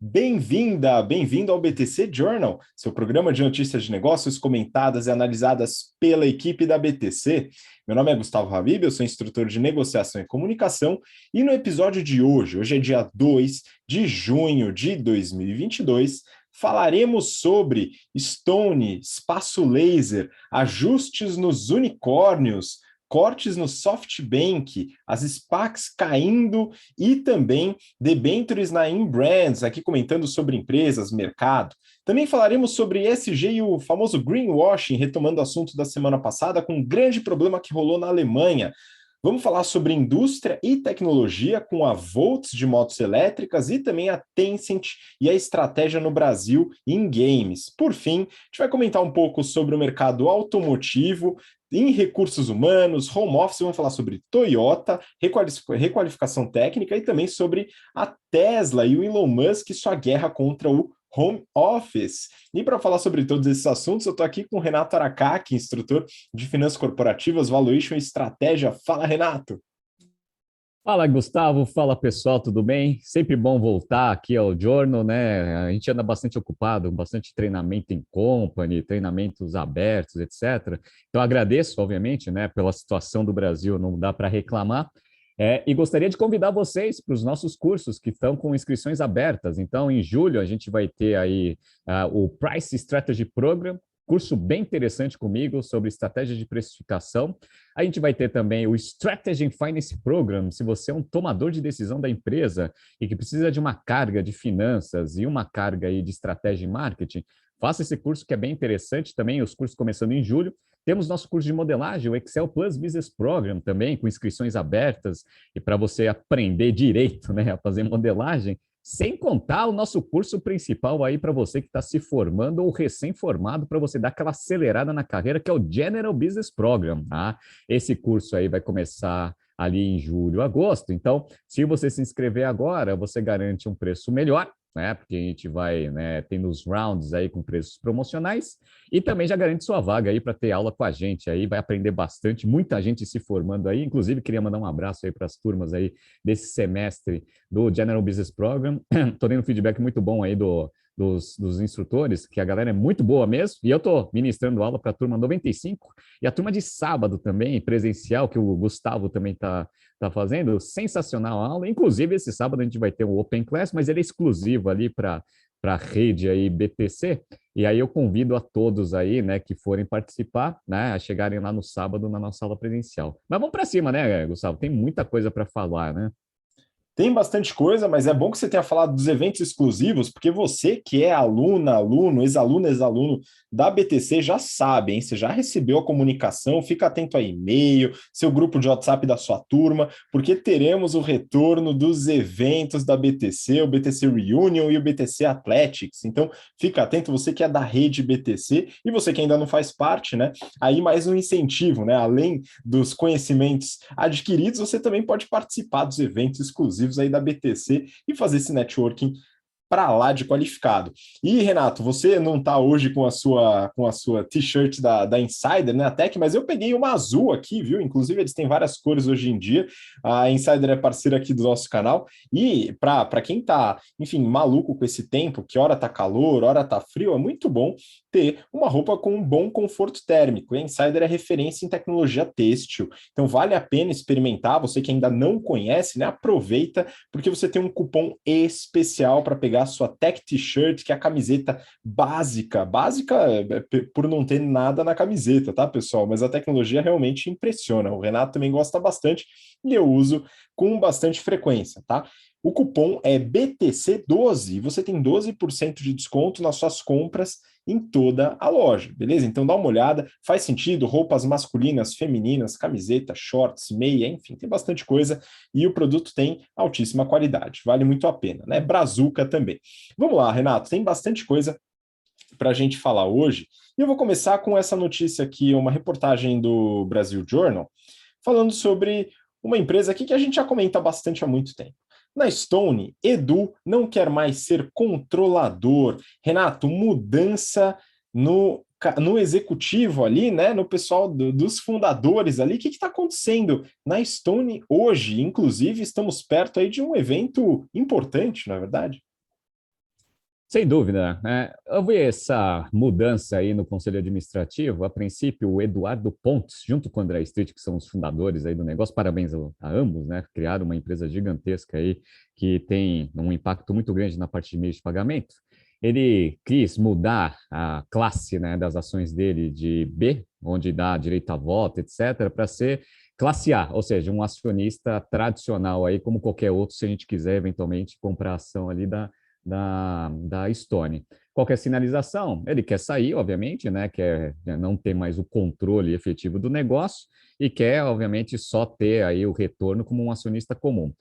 Bem-vinda, bem-vindo ao BTC Journal, seu programa de notícias de negócios comentadas e analisadas pela equipe da BTC. Meu nome é Gustavo Habib, eu sou instrutor de negociação e comunicação, e no episódio de hoje é dia 2 de junho de 2022, falaremos sobre Stone, espaço laser, ajustes nos unicórnios, cortes no SoftBank, as SPACs caindo e também debentures na Inbrands, aqui comentando sobre empresas, mercado. Também falaremos sobre ESG e o famoso greenwashing, retomando o assunto da semana passada, com um grande problema que rolou na Alemanha. Vamos falar sobre indústria e tecnologia com a Volts de motos elétricas e também a Tencent e a estratégia no Brasil em games. Por fim, a gente vai comentar um pouco sobre o mercado automotivo, em recursos humanos, home office, vamos falar sobre Toyota, requalificação técnica e também sobre a Tesla e o Elon Musk e sua guerra contra o home office. E para falar sobre todos esses assuntos, eu estou aqui com o Renato Aracaki, instrutor de finanças corporativas, valuation e estratégia. Fala, Renato! Fala, Gustavo. Fala, pessoal, tudo bem? Sempre bom voltar aqui ao Journal, né? A gente anda bastante ocupado, bastante treinamento em company, treinamentos abertos, etc. Então, agradeço, obviamente, né, pela situação do Brasil, não dá para reclamar. E gostaria de convidar vocês para os nossos cursos que estão com inscrições abertas. Então, em julho, a gente vai ter aí o Price Strategy Program, curso bem interessante comigo sobre estratégia de precificação. A gente vai ter também o Strategy and Finance Program, se você é um tomador de decisão da empresa e que precisa de uma carga de finanças e uma carga aí de estratégia e marketing, faça esse curso que é bem interessante também, os cursos começando em julho. Temos nosso curso de modelagem, o Excel Plus Business Program também, com inscrições abertas e para você aprender direito, né, a fazer modelagem. Sem contar o nosso curso principal aí para você que está se formando ou recém-formado, para você dar aquela acelerada na carreira, que é o General Business Program. Tá? Esse curso aí vai começar ali em julho, agosto. Então, se você se inscrever agora, você garante um preço melhor, né? Porque a gente vai, né, tendo os rounds aí com preços promocionais e também já garante sua vaga aí para ter aula com a gente aí, vai aprender bastante, muita gente se formando aí, inclusive queria mandar um abraço aí para as turmas aí desse semestre do General Business Program. Estou tendo um feedback muito bom aí dos instrutores, que a galera é muito boa mesmo, e eu estou ministrando aula para a turma 95, e a turma de sábado também, presencial, que o Gustavo também está fazendo, sensacional a aula, inclusive esse sábado a gente vai ter um Open Class, mas ele é exclusivo ali para a rede aí BTC, e aí eu convido a todos aí, né, que forem participar, né, a chegarem lá no sábado na nossa aula presencial. Mas vamos para cima, né, Gustavo? Tem muita coisa para falar, né? Tem bastante coisa, mas é bom que você tenha falado dos eventos exclusivos, porque você que é aluna, aluno, ex-aluno, ex-aluno da BTC já sabe, hein? Você já recebeu a comunicação, fica atento a e-mail, seu grupo de WhatsApp da sua turma, porque teremos o retorno dos eventos da BTC, o BTC Reunion e o BTC Athletics. Então, fica atento, você que é da rede BTC e você que ainda não faz parte, né? Aí mais um incentivo, né? Além dos conhecimentos adquiridos, você também pode participar dos eventos exclusivos aí da BTC e fazer esse networking para lá de qualificado. E, Renato, você não está hoje com a sua t-shirt da Insider, né, a Tech, mas eu peguei uma azul aqui, viu? Inclusive, eles têm várias cores hoje em dia. A Insider é parceira aqui do nosso canal. E para quem está, enfim, maluco com esse tempo, que hora tá calor, hora tá frio, é muito bom ter uma roupa com um bom conforto térmico. A Insider é referência em tecnologia têxtil. Então, vale a pena experimentar. Você que ainda não conhece, né, aproveita, porque você tem um cupom especial para pegar a sua Tech T-shirt, que é a camiseta básica. Básica por não ter nada na camiseta, tá, pessoal? Mas a tecnologia realmente impressiona. O Renato também gosta bastante e eu uso com bastante frequência, tá? O cupom é BTC12 e você tem 12% de desconto nas suas compras em toda a loja, beleza? Então dá uma olhada, faz sentido, roupas masculinas, femininas, camiseta, shorts, meia, enfim, tem bastante coisa e o produto tem altíssima qualidade, vale muito a pena, né? Brazuca também. Vamos lá, Renato, tem bastante coisa para a gente falar hoje e eu vou começar com essa notícia aqui, uma reportagem do Brasil Journal, falando sobre uma empresa aqui que a gente já comenta bastante há muito tempo. Na Stone, Edu não quer mais ser controlador. Renato, mudança no executivo ali, né? No pessoal dos fundadores ali. O que está acontecendo na Stone hoje? Inclusive, estamos perto aí de um evento importante, na verdade. Sem dúvida, né? Eu vi essa mudança aí no Conselho Administrativo. A princípio, o Eduardo Pontes, junto com o André Street, que são os fundadores aí do negócio, parabéns a ambos, né? Criaram uma empresa gigantesca aí que tem um impacto muito grande na parte de meios de pagamento. Ele quis mudar a classe, né, das ações dele de B, onde dá direito a voto, etc., para ser classe A, ou seja, um acionista tradicional aí, como qualquer outro, se a gente quiser eventualmente comprar ação ali da Stone. Qual que é a sinalização? Ele quer sair, obviamente, né? Quer não ter mais o controle efetivo do negócio e quer, obviamente, só ter aí o retorno como um acionista comum.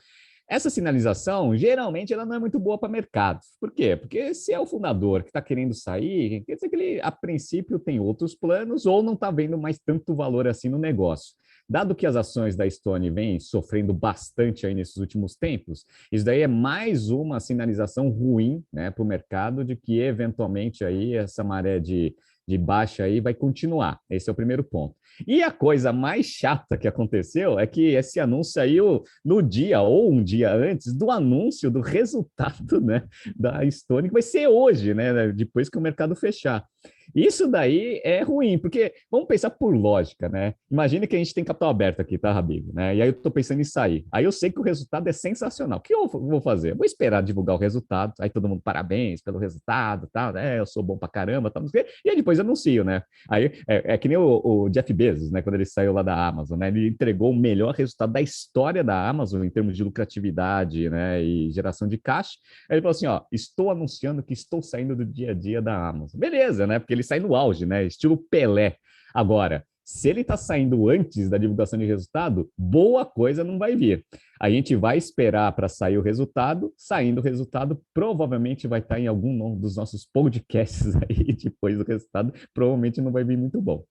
Essa sinalização, geralmente, ela não é muito boa para mercado. Por quê? Porque se é o fundador que está querendo sair, quer dizer que ele, a princípio, tem outros planos ou não está vendo mais tanto valor assim no negócio. Dado que as ações da Stone vêm sofrendo bastante aí nesses últimos tempos, isso daí é mais uma sinalização ruim, né, para o mercado de que, eventualmente, aí essa maré de baixa aí vai continuar. Esse é o primeiro ponto. E a coisa mais chata que aconteceu é que esse anúncio saiu no dia ou um dia antes do anúncio do resultado, né, da Stone, que vai ser hoje, né, depois que o mercado fechar. Isso daí é ruim, porque vamos pensar por lógica, né? Imagina que a gente tem capital aberto aqui, tá, Habib? Né? E aí eu estou pensando em sair. Aí eu sei que o resultado é sensacional. O que eu vou fazer? Vou esperar divulgar o resultado. Aí todo mundo, parabéns pelo resultado, tal, né? Eu sou bom pra caramba, tal, não sei o quê. E aí depois anuncio, né? Aí é que nem o Jeff Bezos, né? Quando ele saiu lá da Amazon, né? Ele entregou o melhor resultado da história da Amazon em termos de lucratividade, né? E geração de caixa. Aí ele falou assim: ó, estou anunciando que estou saindo do dia a dia da Amazon. Beleza, né? Porque ele sai no auge, né? Estilo Pelé. Agora, se ele está saindo antes da divulgação de resultado, boa coisa não vai vir. A gente vai esperar para sair o resultado. Saindo o resultado, provavelmente vai estar em algum dos nossos podcasts aí depois do resultado. Provavelmente não vai vir muito bom.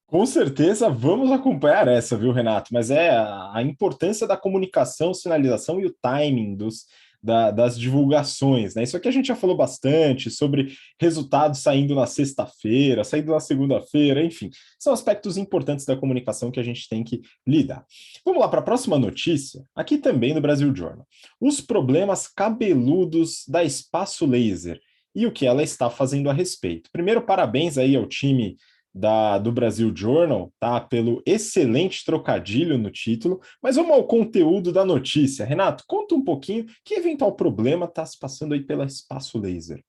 Com certeza vamos acompanhar essa, viu, Renato? Mas é a importância da comunicação, sinalização e o timing das divulgações, né? Isso aqui a gente já falou bastante sobre resultados saindo na sexta-feira, saindo na segunda-feira, enfim, são aspectos importantes da comunicação que a gente tem que lidar. Vamos lá para a próxima notícia, aqui também no Brasil Journal. Os problemas cabeludos da Espaço Laser e o que ela está fazendo a respeito. Primeiro, parabéns aí ao time do Brasil Journal, tá? Pelo excelente trocadilho no título, mas vamos ao conteúdo da notícia. Renato, conta um pouquinho que eventual problema está se passando aí pela Espaço Laser.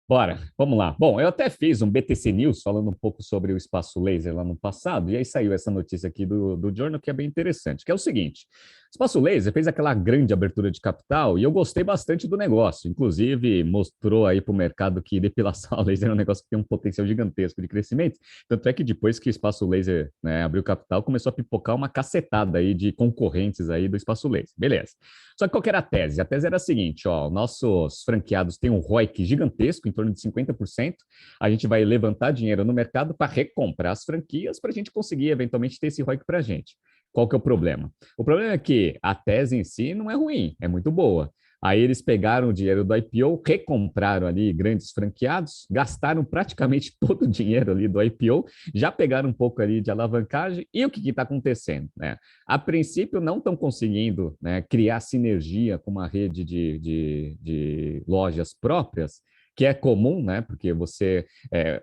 Bora, vamos lá. Bom, eu até fiz um BTC News falando um pouco sobre o espaço laser lá no passado, e aí saiu essa notícia aqui do Journal que é bem interessante, que é o seguinte: o espaço laser fez aquela grande abertura de capital e eu gostei bastante do negócio. Inclusive, mostrou aí para o mercado que depilação a laser é um negócio que tem um potencial gigantesco de crescimento. Tanto é que depois que o espaço laser, né, abriu capital, começou a pipocar uma cacetada aí de concorrentes aí do espaço laser. Beleza. Só que qual que era a tese? A tese era a seguinte: ó, nossos franqueados têm um ROIC gigantesco, em torno de 50%. A gente vai levantar dinheiro no mercado para recomprar as franquias para a gente conseguir eventualmente ter esse ROIC para a gente. Qual que é o problema? O problema é que a tese em si não é ruim, é muito boa. Aí eles pegaram o dinheiro do IPO, recompraram ali grandes franqueados, gastaram praticamente todo o dinheiro ali do IPO, já pegaram um pouco ali de alavancagem. E o que está acontecendo? Né? A princípio, não estão conseguindo, né, criar sinergia com uma rede de lojas próprias, que é comum, né? Porque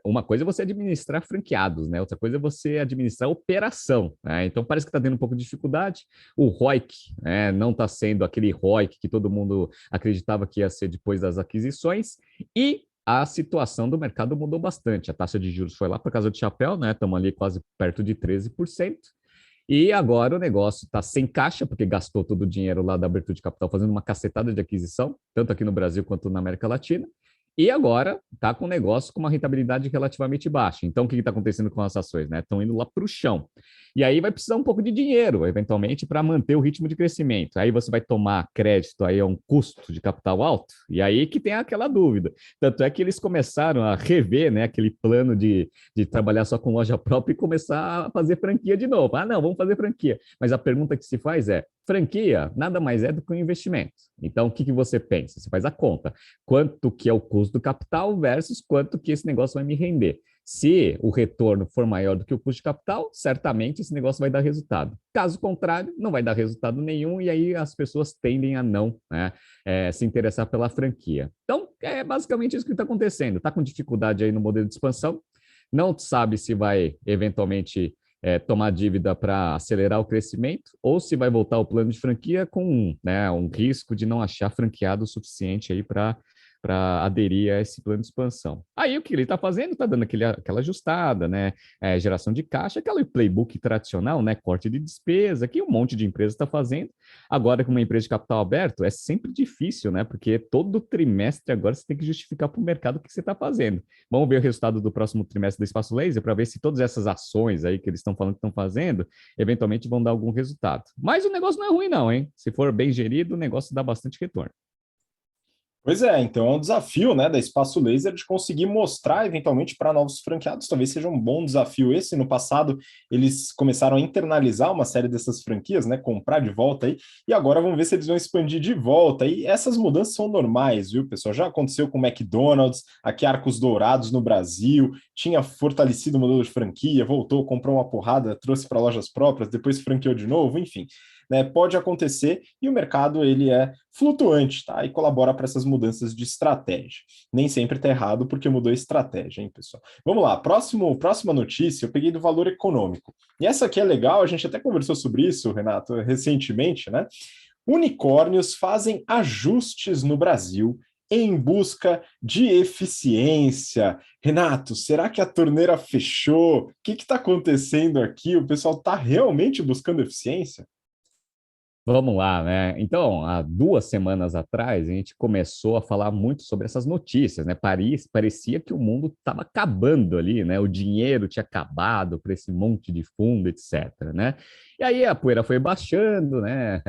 uma coisa é você administrar franqueados, né? Outra coisa é você administrar operação, né? Então parece que está tendo um pouco de dificuldade. O ROIC, né, não está sendo aquele ROIC que todo mundo acreditava que ia ser depois das aquisições, e a situação do mercado mudou bastante. A taxa de juros foi lá para casa de chapéu, né? Estamos ali quase perto de 13%. E agora o negócio está sem caixa, porque gastou todo o dinheiro lá da abertura de capital fazendo uma cacetada de aquisição, tanto aqui no Brasil quanto na América Latina. E agora está com o negócio com uma rentabilidade relativamente baixa. Então, o que está acontecendo com as ações? Né? Estão indo lá para o chão. E aí vai precisar um pouco de dinheiro, eventualmente, para manter o ritmo de crescimento. Aí você vai tomar crédito aí a um custo de capital alto, e aí que tem aquela dúvida. Tanto é que eles começaram a rever, né, aquele plano de trabalhar só com loja própria e começar a fazer franquia de novo. Ah, não, vamos fazer franquia. Mas a pergunta que se faz é: franquia nada mais é do que um investimento. Então, o que você pensa? Você faz a conta. Quanto que é o custo do capital versus quanto que esse negócio vai me render. Se o retorno for maior do que o custo de capital, certamente esse negócio vai dar resultado. Caso contrário, não vai dar resultado nenhum e aí as pessoas tendem a não, né, se interessar pela franquia. Então, é basicamente isso que está acontecendo. Está com dificuldade aí no modelo de expansão, não sabe se vai eventualmente tomar dívida para acelerar o crescimento ou se vai voltar ao plano de franquia com, né, um risco de não achar franqueado o suficiente aí para aderir a esse plano de expansão. Aí o que ele está fazendo? Está dando aquela ajustada, né? Geração de caixa, aquela playbook tradicional, né? Corte de despesa, que um monte de empresa está fazendo. Agora, com uma empresa de capital aberto, é sempre difícil, né? Porque todo trimestre agora você tem que justificar para o mercado o que você está fazendo. Vamos ver o resultado do próximo trimestre do Espaço Laser para ver se todas essas ações aí que eles estão falando que estão fazendo, eventualmente vão dar algum resultado. Mas o negócio não é ruim, não, hein? Se for bem gerido, o negócio dá bastante retorno. Pois é, então é um desafio, né, da Espaço Laser de conseguir mostrar eventualmente para novos franqueados. Talvez seja um bom desafio esse. No passado, eles começaram a internalizar uma série dessas franquias, né, comprar de volta aí, e agora vamos ver se eles vão expandir de volta. E essas mudanças são normais, viu, pessoal? Já aconteceu com o McDonald's, aqui Arcos Dourados no Brasil, tinha fortalecido o modelo de franquia, voltou, comprou uma porrada, trouxe para lojas próprias, depois franqueou de novo, enfim. Né, pode acontecer e o mercado ele é flutuante, tá? E colabora para essas mudanças de estratégia. Nem sempre está errado porque mudou a estratégia, hein, pessoal? Vamos lá, próxima notícia eu peguei do Valor Econômico. E essa aqui é legal, a gente até conversou sobre isso, Renato, recentemente, né? Unicórnios fazem ajustes no Brasil em busca de eficiência. Renato, será que a torneira fechou? O que está acontecendo aqui? O pessoal está realmente buscando eficiência? Vamos lá, né? Então, há 2 semanas atrás, a gente começou a falar muito sobre essas notícias, né? Parecia que o mundo estava acabando ali, né? O dinheiro tinha acabado para esse monte de fundo, etc, né? E aí a poeira foi baixando, né?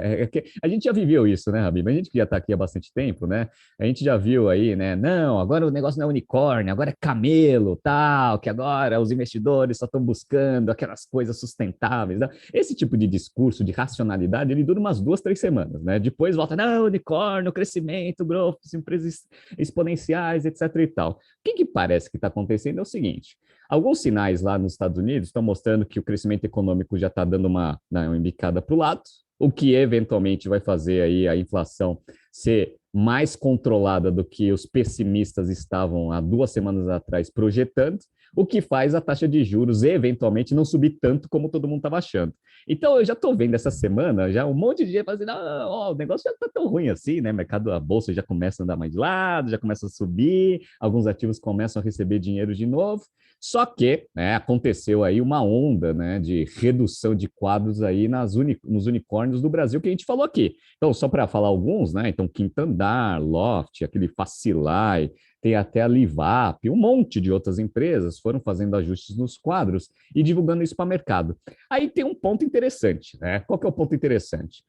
A gente já viveu isso, né, Habib? A gente que já está aqui há bastante tempo, né? A gente já viu aí, né? Não, agora o negócio não é unicórnio, agora é camelo, tal, que agora os investidores só estão buscando aquelas coisas sustentáveis, né? Esse tipo de discurso de racionalidade, ele dura umas 2, 3 semanas, né? Depois volta, não, unicórnio, crescimento, growth, empresas exponenciais, etc e tal. O que parece que está acontecendo é o seguinte, alguns sinais lá nos Estados Unidos estão mostrando que o crescimento econômico já está dando uma embicada para o lado, o que eventualmente vai fazer aí a inflação ser mais controlada do que os pessimistas estavam há 2 semanas atrás projetando, o que faz a taxa de juros eventualmente não subir tanto como todo mundo estava achando. Então eu já estou vendo essa semana já um monte de gente fazendo, o negócio já está tão ruim assim, né? Mercado, a bolsa já começa a andar mais de lado, já começa a subir, alguns ativos começam a receber dinheiro de novo. Só que, né, aconteceu aí uma onda, né, de redução de quadros aí nos unicórnios do Brasil que a gente falou aqui. Então, só para falar alguns, né? Então, Quinto Andar, Loft, aquele Facilai, tem até a Livap, um monte de outras empresas foram fazendo ajustes nos quadros e divulgando isso para o mercado. Aí tem um ponto interessante, né? Qual que é o ponto interessante?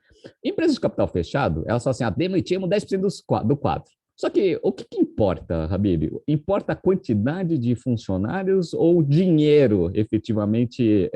Empresas de capital fechado, elas falam assim, demitimos 10% do quadro. Só que o que importa, Habib? Importa a quantidade de funcionários ou o dinheiro efetivamente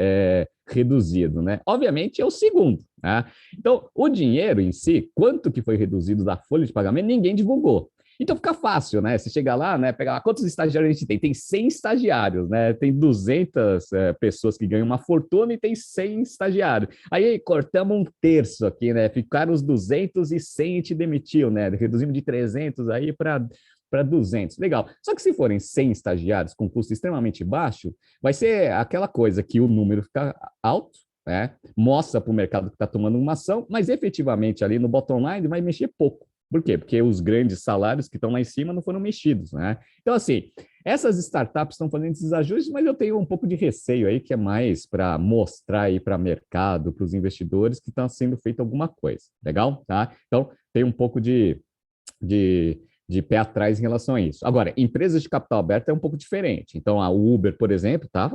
reduzido, né? Obviamente é o segundo, né? Então, o dinheiro em si, quanto que foi reduzido da folha de pagamento, ninguém divulgou. Então fica fácil, né? Você chega lá, né? Pegar lá, quantos estagiários a gente tem? Tem 100 estagiários, né? Tem 200 pessoas que ganham uma fortuna e tem 100 estagiários. Aí cortamos um terço aqui, né? Ficaram os 200 e 100 e te demitiu, né? Reduzimos de 300 aí para 200. Legal. Só que se forem 100 estagiários com custo extremamente baixo, vai ser aquela coisa que o número fica alto, né? Mostra para o mercado que está tomando uma ação, mas efetivamente ali no bottom line vai mexer pouco. Por quê? Porque os grandes salários que estão lá em cima não foram mexidos, né? Então, assim, essas startups estão fazendo esses ajustes, mas eu tenho um pouco de receio aí, que é mais para mostrar aí para o mercado, para os investidores, que está sendo feita alguma coisa. Legal? Tá? Então, tem um pouco de, de pé atrás em relação a isso. Agora, empresas de capital aberto é um pouco diferente. Então, a Uber, por exemplo, tá,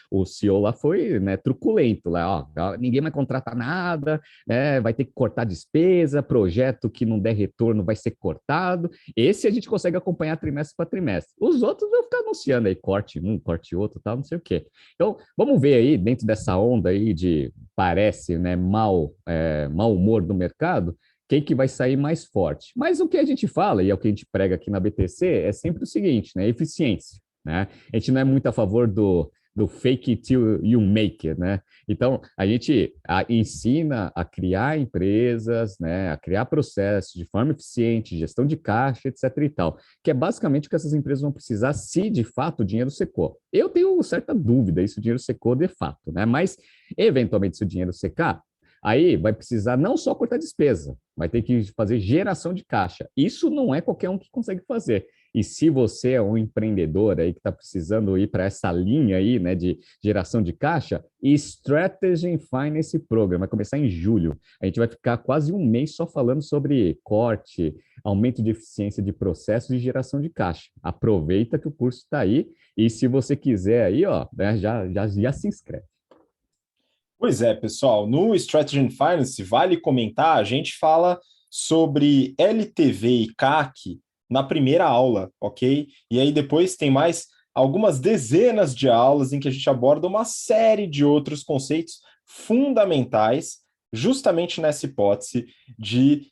o CEO lá foi, né, truculento, lá, ó, ninguém vai contratar nada, né, vai ter que cortar despesa, projeto que não der retorno vai ser cortado. Esse a gente consegue acompanhar trimestre para trimestre. Os outros vão ficar anunciando aí, corte um, corte outro, tal, não sei o quê. Então, vamos ver aí, dentro dessa onda aí de, parece, né, mau humor do mercado, quem que vai sair mais forte. Mas o que a gente fala, e é o que a gente prega aqui na BTC, é sempre o seguinte, né? Eficiência. né? A gente não é muito a favor do fake it till you make it, né? Então, a gente ensina a criar empresas, né, a criar processos de forma eficiente, gestão de caixa, etc. e tal, que é basicamente o que essas empresas vão precisar se de fato o dinheiro secou. Eu tenho certa dúvida se o dinheiro secou de fato, né? Mas, eventualmente, se o dinheiro secar, aí vai precisar não só cortar despesa, vai ter que fazer geração de caixa. Isso não é qualquer um que consegue fazer. E se você é um empreendedor aí que está precisando ir para essa linha aí, né, de geração de caixa, Strategy Finance Program vai começar em julho. A gente vai ficar quase um mês só falando sobre corte, aumento de eficiência de processos e geração de caixa. Aproveita que o curso está aí e se você quiser aí, ó, né, já se inscreve. Pois é, pessoal, no Strategy and Finance, vale comentar, a gente fala sobre LTV e CAC na primeira aula, ok? E aí depois tem mais algumas dezenas de aulas em que a gente aborda uma série de outros conceitos fundamentais, justamente nessa hipótese de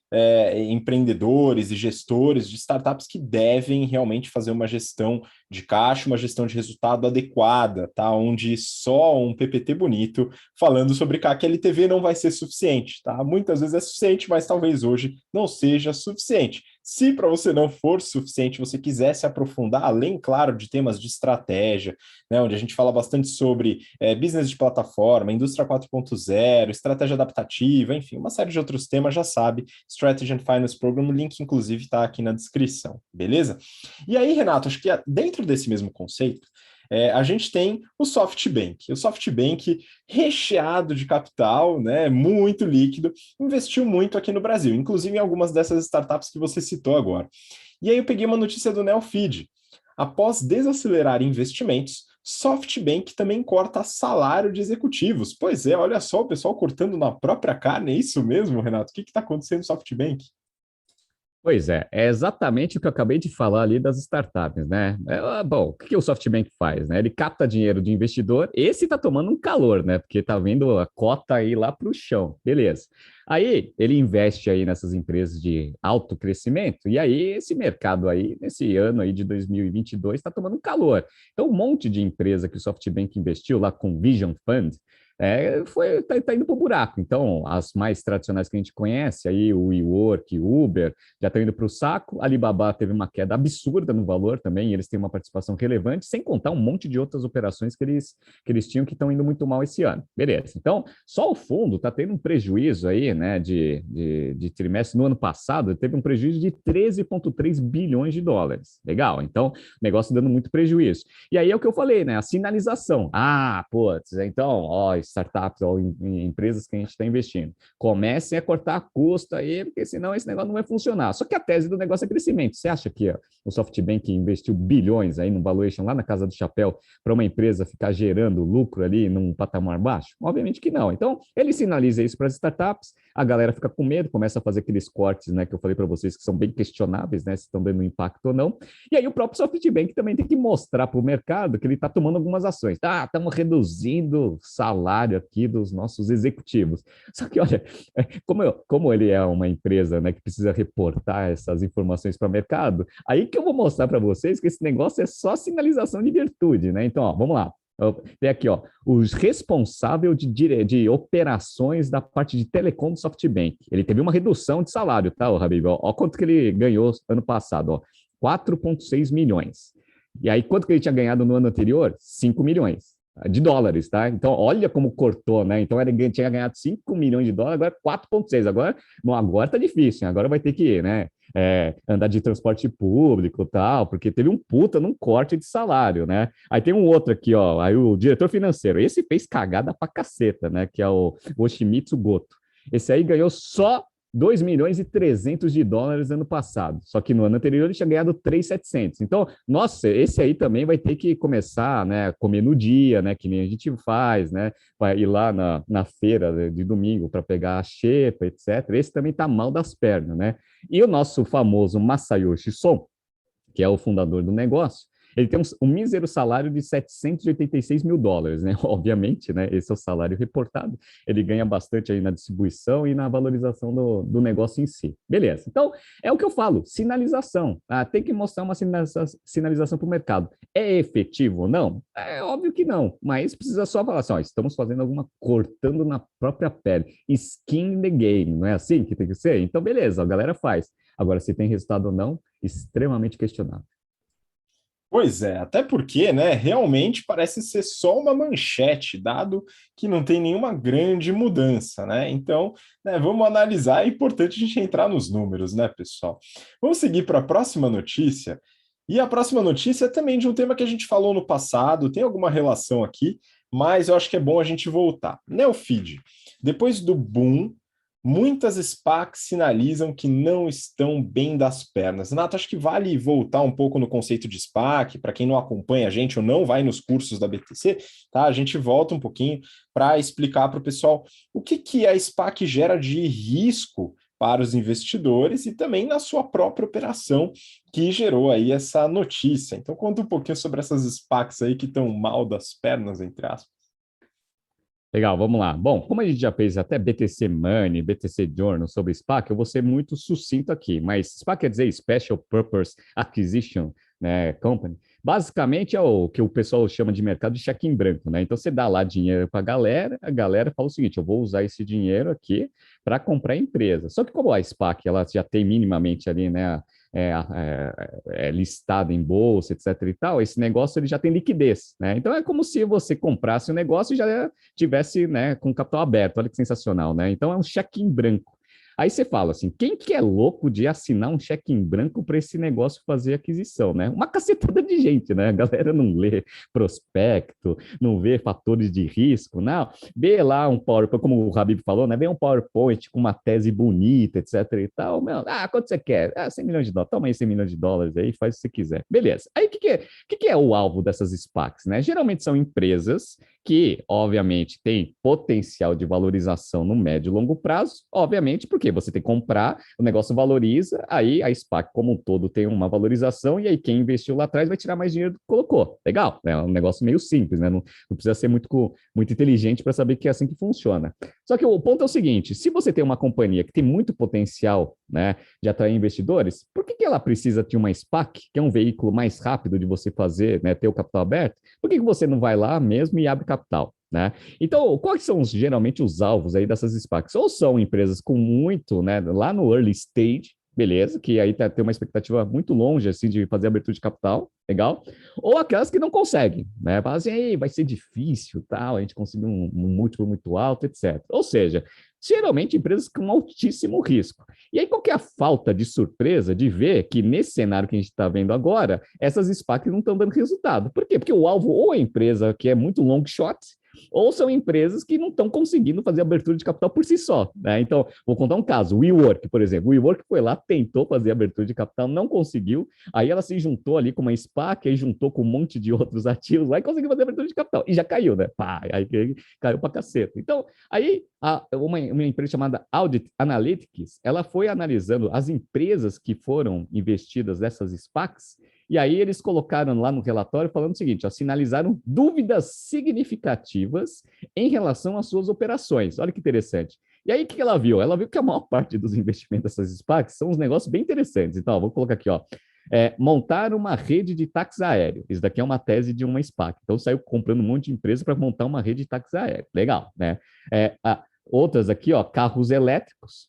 empreendedores e gestores de startups que devem realmente fazer uma gestão de caixa, uma gestão de resultado adequada, tá? Onde só um PPT bonito falando sobre CAC e LTV não vai ser suficiente, tá? Muitas vezes é suficiente, mas talvez hoje não seja suficiente. Se para você não for suficiente, você quiser se aprofundar, além, claro, de temas de estratégia, né, onde a gente fala bastante sobre business de plataforma, indústria 4.0, estratégia adaptativa, enfim, uma série de outros temas, já sabe, Strategy and Finance Program, o link, inclusive, está aqui na descrição, beleza? E aí, Renato, acho que dentro desse mesmo conceito, a gente tem o SoftBank. O SoftBank, recheado de capital, né, muito líquido, investiu muito aqui no Brasil, inclusive em algumas dessas startups que você citou agora. E aí eu peguei uma notícia do Neofeed. Após desacelerar investimentos, SoftBank também corta salário de executivos. Pois é, olha só o pessoal cortando na própria carne, é isso mesmo, Renato? O que está acontecendo no SoftBank? Pois é exatamente o que eu acabei de falar ali das startups, né? Bom, o que o SoftBank faz, né? Ele capta dinheiro de investidor, esse está tomando um calor, né? Porque tá vendo a cota aí lá para o chão, beleza. Aí ele investe aí nessas empresas de alto crescimento, e aí esse mercado aí, nesse ano aí de 2022, está tomando um calor. Então, um monte de empresa que o SoftBank investiu lá com Vision Fund, tá indo para o buraco. Então, as mais tradicionais que a gente conhece, aí o WeWork, Uber, já estão indo para o saco. Alibaba teve uma queda absurda no valor também, eles têm uma participação relevante, sem contar um monte de outras operações que eles tinham que estão indo muito mal esse ano. Beleza. Então, só o fundo está tendo um prejuízo aí, né, de trimestre. No ano passado, teve um prejuízo de 13,3 bilhões de dólares. Legal. Então, o negócio dando muito prejuízo. E aí é o que eu falei, né? A sinalização. Ah, putz, então, ó, startups ou em empresas que a gente está investindo. Comecem a cortar custo aí, porque senão esse negócio não vai funcionar. Só que a tese do negócio é crescimento. Você acha que o SoftBank investiu bilhões aí no valuation lá na Casa do Chapéu para uma empresa ficar gerando lucro ali num patamar baixo? Obviamente que não. Então, ele sinaliza isso para as startups, a galera fica com medo, começa a fazer aqueles cortes, né, que eu falei para vocês que são bem questionáveis, né, se estão dando impacto ou não. E aí o próprio SoftBank também tem que mostrar para o mercado que ele está tomando algumas ações. Ah, estamos reduzindo o salário aqui dos nossos executivos. Só que, olha, como ele é uma empresa, né, que precisa reportar essas informações para o mercado, aí que eu vou mostrar para vocês que esse negócio é só sinalização de virtude, né? Então, ó, vamos lá. Tem aqui, ó, os responsável de operações da parte de telecom do SoftBank. Ele teve uma redução de salário, tá, Habib? Ó quanto que ele ganhou ano passado, ó, 4,6 milhões. E aí, quanto que ele tinha ganhado no ano anterior? 5 milhões de dólares, tá? Então, olha como cortou, né? Então, ele tinha ganhado 5 milhões de dólares, agora 4,6. Agora tá difícil, agora vai ter que, né? Andar de transporte público tal, porque teve um puta num corte de salário, né? Aí tem um outro aqui, ó, aí o diretor financeiro, esse fez cagada pra caceta, né? Que é o Oshimitsu Goto. Esse aí ganhou só 2 milhões e 300 de dólares ano passado. Só que no ano anterior ele tinha ganhado 3,700. Então, nossa, esse aí também vai ter que começar, né, a comer no dia, né, que nem a gente faz, né, vai ir lá na feira de domingo para pegar a xepa, etc. Esse também tá mal das pernas, né? E o nosso famoso Masayoshi Son, que é o fundador do negócio, Ele tem um mísero salário de 786 mil dólares, né? Obviamente, né? Esse é o salário reportado. Ele ganha bastante aí na distribuição e na valorização do negócio em si. Beleza. Então, é o que eu falo, sinalização. Tem que mostrar uma sinalização para o mercado. É efetivo ou não? É óbvio que não, mas precisa só falar assim, ó, estamos fazendo alguma, cortando na própria pele. Skin in the game, não é assim que tem que ser? Então, beleza, a galera faz. Agora, se tem resultado ou não, extremamente questionável. Pois é, até porque, né, realmente parece ser só uma manchete, dado que não tem nenhuma grande mudança, né? Então, né, vamos analisar, é importante a gente entrar nos números, né, pessoal? Vamos seguir para a próxima notícia. E a próxima notícia é também de um tema que a gente falou no passado, tem alguma relação aqui, mas eu acho que é bom a gente voltar. Neofeed, depois do boom, muitas SPACs sinalizam que não estão bem das pernas. Renato, acho que vale voltar um pouco no conceito de SPAC, para quem não acompanha a gente ou não vai nos cursos da BTC, tá? A gente volta um pouquinho para explicar para o pessoal o que a SPAC gera de risco para os investidores e também na sua própria operação que gerou aí essa notícia. Então conta um pouquinho sobre essas SPACs aí que estão mal das pernas, entre aspas. Legal, vamos lá. Bom, como a gente já fez até BTC Money, BTC Journal sobre SPAC, eu vou ser muito sucinto aqui, mas SPAC quer dizer Special Purpose Acquisition, né, Company. Basicamente é o que o pessoal chama de mercado de cheque em branco, né? Então você dá lá dinheiro para a galera fala o seguinte: eu vou usar esse dinheiro aqui para comprar empresa. Só que como a SPAC ela já tem minimamente ali, né, é, listado em bolsa, etc. e tal, esse negócio ele já tem liquidez, né? Então é como se você comprasse o negócio e já tivesse, né, com capital aberto. Olha que sensacional, né? Então é um cheque em branco. Aí você fala assim, quem que é louco de assinar um cheque em branco para esse negócio fazer aquisição, né? Uma cacetada de gente, né? A galera não lê prospecto, não vê fatores de risco, não. Vê lá um PowerPoint, como o Habib falou, né? Vê um PowerPoint com uma tese bonita, etc e tal. Meu, quanto você quer? 100 milhões de dólares. Toma aí 100 milhões de dólares aí, faz o que você quiser. Beleza. Aí o que é o alvo dessas SPACs, né? Geralmente são empresas que, obviamente, tem potencial de valorização no médio e longo prazo, obviamente, porque você tem que comprar, o negócio valoriza, aí a SPAC como um todo tem uma valorização, e aí quem investiu lá atrás vai tirar mais dinheiro do que colocou. Legal, é um negócio meio simples, né? Não precisa ser muito inteligente para saber que é assim que funciona. Só que o ponto é o seguinte: se você tem uma companhia que tem muito potencial, né, de atrair investidores, por que ela precisa de uma SPAC, que é um veículo mais rápido de você fazer, né, ter o capital aberto? Por que você não vai lá mesmo e abre capital? Né? Então, quais são geralmente os alvos aí dessas SPACs? Ou são empresas com muito, né, lá no early stage, beleza, que aí tem uma expectativa muito longe assim de fazer abertura de capital, legal, ou aquelas que não conseguem, né? Falam assim, vai ser difícil, tal, a gente conseguir um múltiplo muito alto, etc. Ou seja, geralmente empresas com altíssimo risco. E aí, qual que é a falta de surpresa de ver que nesse cenário que a gente está vendo agora, essas SPACs não estão dando resultado? Por quê? Porque o alvo ou é empresa que é muito long shot, ou são empresas que não estão conseguindo fazer abertura de capital por si só, né? Então, vou contar um caso, o WeWork, por exemplo. O WeWork foi lá, tentou fazer abertura de capital, não conseguiu, aí ela se juntou ali com uma SPAC, aí juntou com um monte de outros ativos, lá e conseguiu fazer abertura de capital, e já caiu, né? Pá, aí caiu pra caceta. Então, aí uma empresa chamada Audit Analytics, ela foi analisando as empresas que foram investidas nessas SPACs, e aí eles colocaram lá no relatório falando o seguinte, ó, sinalizaram dúvidas significativas em relação às suas operações. Olha que interessante. E aí o que ela viu? Ela viu que a maior parte dos investimentos dessas SPACs são uns negócios bem interessantes. Então, ó, vou colocar aqui, ó. Montar uma rede de táxi aéreo. Isso daqui é uma tese de uma SPAC. Então, saiu comprando um monte de empresa para montar uma rede de táxi aéreo. Legal, né? Outras aqui, ó, carros elétricos.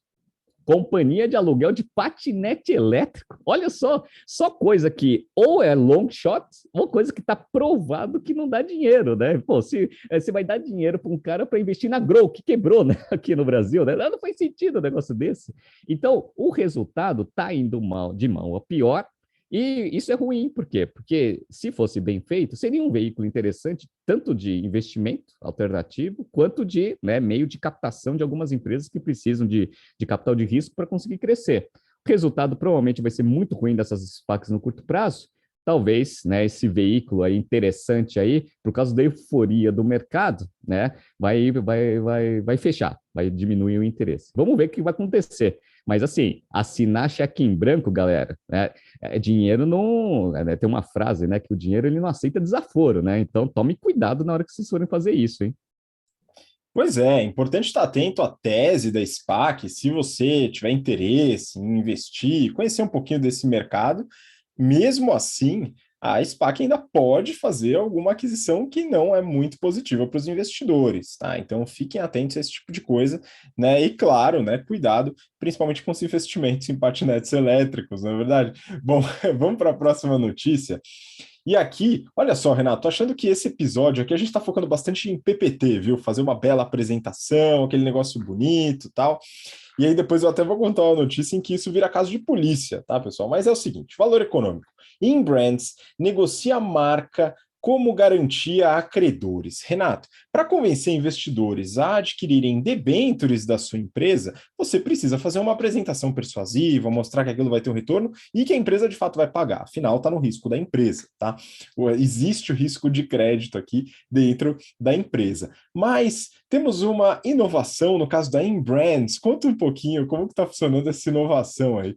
Companhia de aluguel de patinete elétrico. Olha só coisa que ou é long shot, ou coisa que está provado que não dá dinheiro, né? Pô, se você vai dar dinheiro para um cara para investir na Grow, que quebrou, né? Aqui no Brasil, né? Não faz sentido um negócio desse. Então, o resultado está indo de mão a pior. E isso é ruim, por quê? Porque se fosse bem feito, seria um veículo interessante, tanto de investimento alternativo, quanto de, né, meio de captação de algumas empresas que precisam de capital de risco para conseguir crescer. O resultado provavelmente vai ser muito ruim dessas SPACs no curto prazo. Talvez, né, esse veículo aí interessante aí, por causa da euforia do mercado, né, vai fechar, vai diminuir o interesse. Vamos ver o que vai acontecer. Mas assim, assinar cheque em branco, galera, né? Dinheiro não. Tem uma frase, né? Que o dinheiro ele não aceita desaforo, né? Então tome cuidado na hora que vocês forem fazer isso, hein? Pois é importante estar atento à tese da SPAC, se você tiver interesse em investir, conhecer um pouquinho desse mercado. Mesmo assim, a SPAC ainda pode fazer alguma aquisição que não é muito positiva para os investidores, tá? Então fiquem atentos a esse tipo de coisa, né? E claro, né, cuidado, principalmente com os investimentos em patinetes elétricos, não é verdade? Bom, vamos para a próxima notícia. E aqui, olha só, Renato, tô achando que esse episódio aqui a gente está focando bastante em PPT, viu? Fazer uma bela apresentação, aquele negócio bonito e tal. E aí depois eu até vou contar uma notícia em que isso vira caso de polícia, tá, pessoal? Mas é o seguinte, valor econômico. Inbrands negocia marca como garantia a credores. Renato, para convencer investidores a adquirirem debêntures da sua empresa, você precisa fazer uma apresentação persuasiva, mostrar que aquilo vai ter um retorno e que a empresa de fato vai pagar. Afinal, está no risco da empresa, tá? Existe o risco de crédito aqui dentro da empresa. Mas temos uma inovação no caso da Inbrands. Conta um pouquinho como que está funcionando essa inovação aí.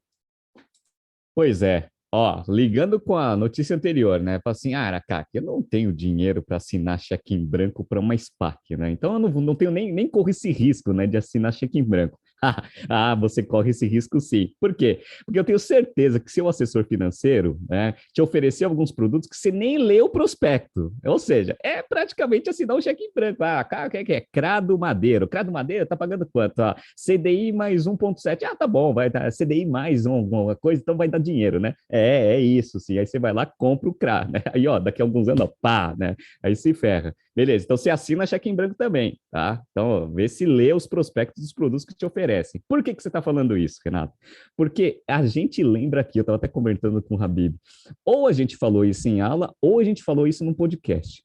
Pois é. Ó, ligando com a notícia anterior, né? Fala assim, Aracaki, eu não tenho dinheiro para assinar cheque em branco para uma SPAC, né? Então eu não tenho nem corro esse risco, né, de assinar cheque em branco. Você corre esse risco sim. Por quê? Porque eu tenho certeza que seu assessor financeiro, né, te oferecer alguns produtos que você nem leu o prospecto. Ou seja, é praticamente assinar um cheque em branco. O que é? Crado Madeiro. Crado Madeiro tá pagando quanto? CDI mais 1,7. Tá bom, vai dar CDI mais alguma coisa, então vai dar dinheiro, né? É isso, sim. Aí você vai lá, compra o CRA, né? Aí, ó, daqui a alguns anos, ó, pá, né? Aí se ferra. Beleza, então você assina cheque em branco também, tá? Então, ó, vê se lê os prospectos dos produtos que te oferecem. Por que você está falando isso, Renato? Porque a gente lembra aqui, eu estava até conversando com o Habib, ou a gente falou isso em aula, ou a gente falou isso num podcast.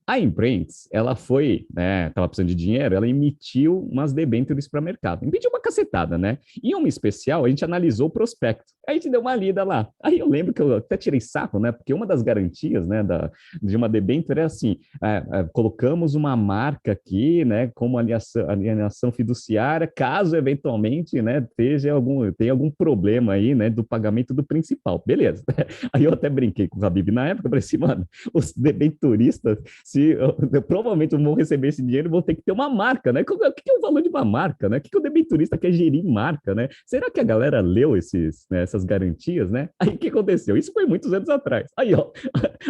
A Imprints, ela foi, né, estava precisando de dinheiro, ela emitiu umas debêntures para o mercado. Emitiu uma cacetada, né? E uma especial, a gente analisou o prospecto. Aí a gente deu uma lida lá. Aí eu lembro que eu até tirei saco, né? Porque uma das garantias, né, de uma debênture é assim, colocamos uma marca aqui, né, como alienação fiduciária, caso eventualmente, né, tenha algum problema aí, né, do pagamento do principal. Beleza. Aí eu até brinquei com o Habib na época, falei assim, mano, os debenturistas se eu provavelmente vou receber esse dinheiro, vou ter que ter uma marca, né? O que é o valor de uma marca, né? O que o debenturista quer gerir marca, né? Será que a galera leu né, essas garantias, né? Aí o que aconteceu? Isso foi muitos anos atrás. Aí, ó,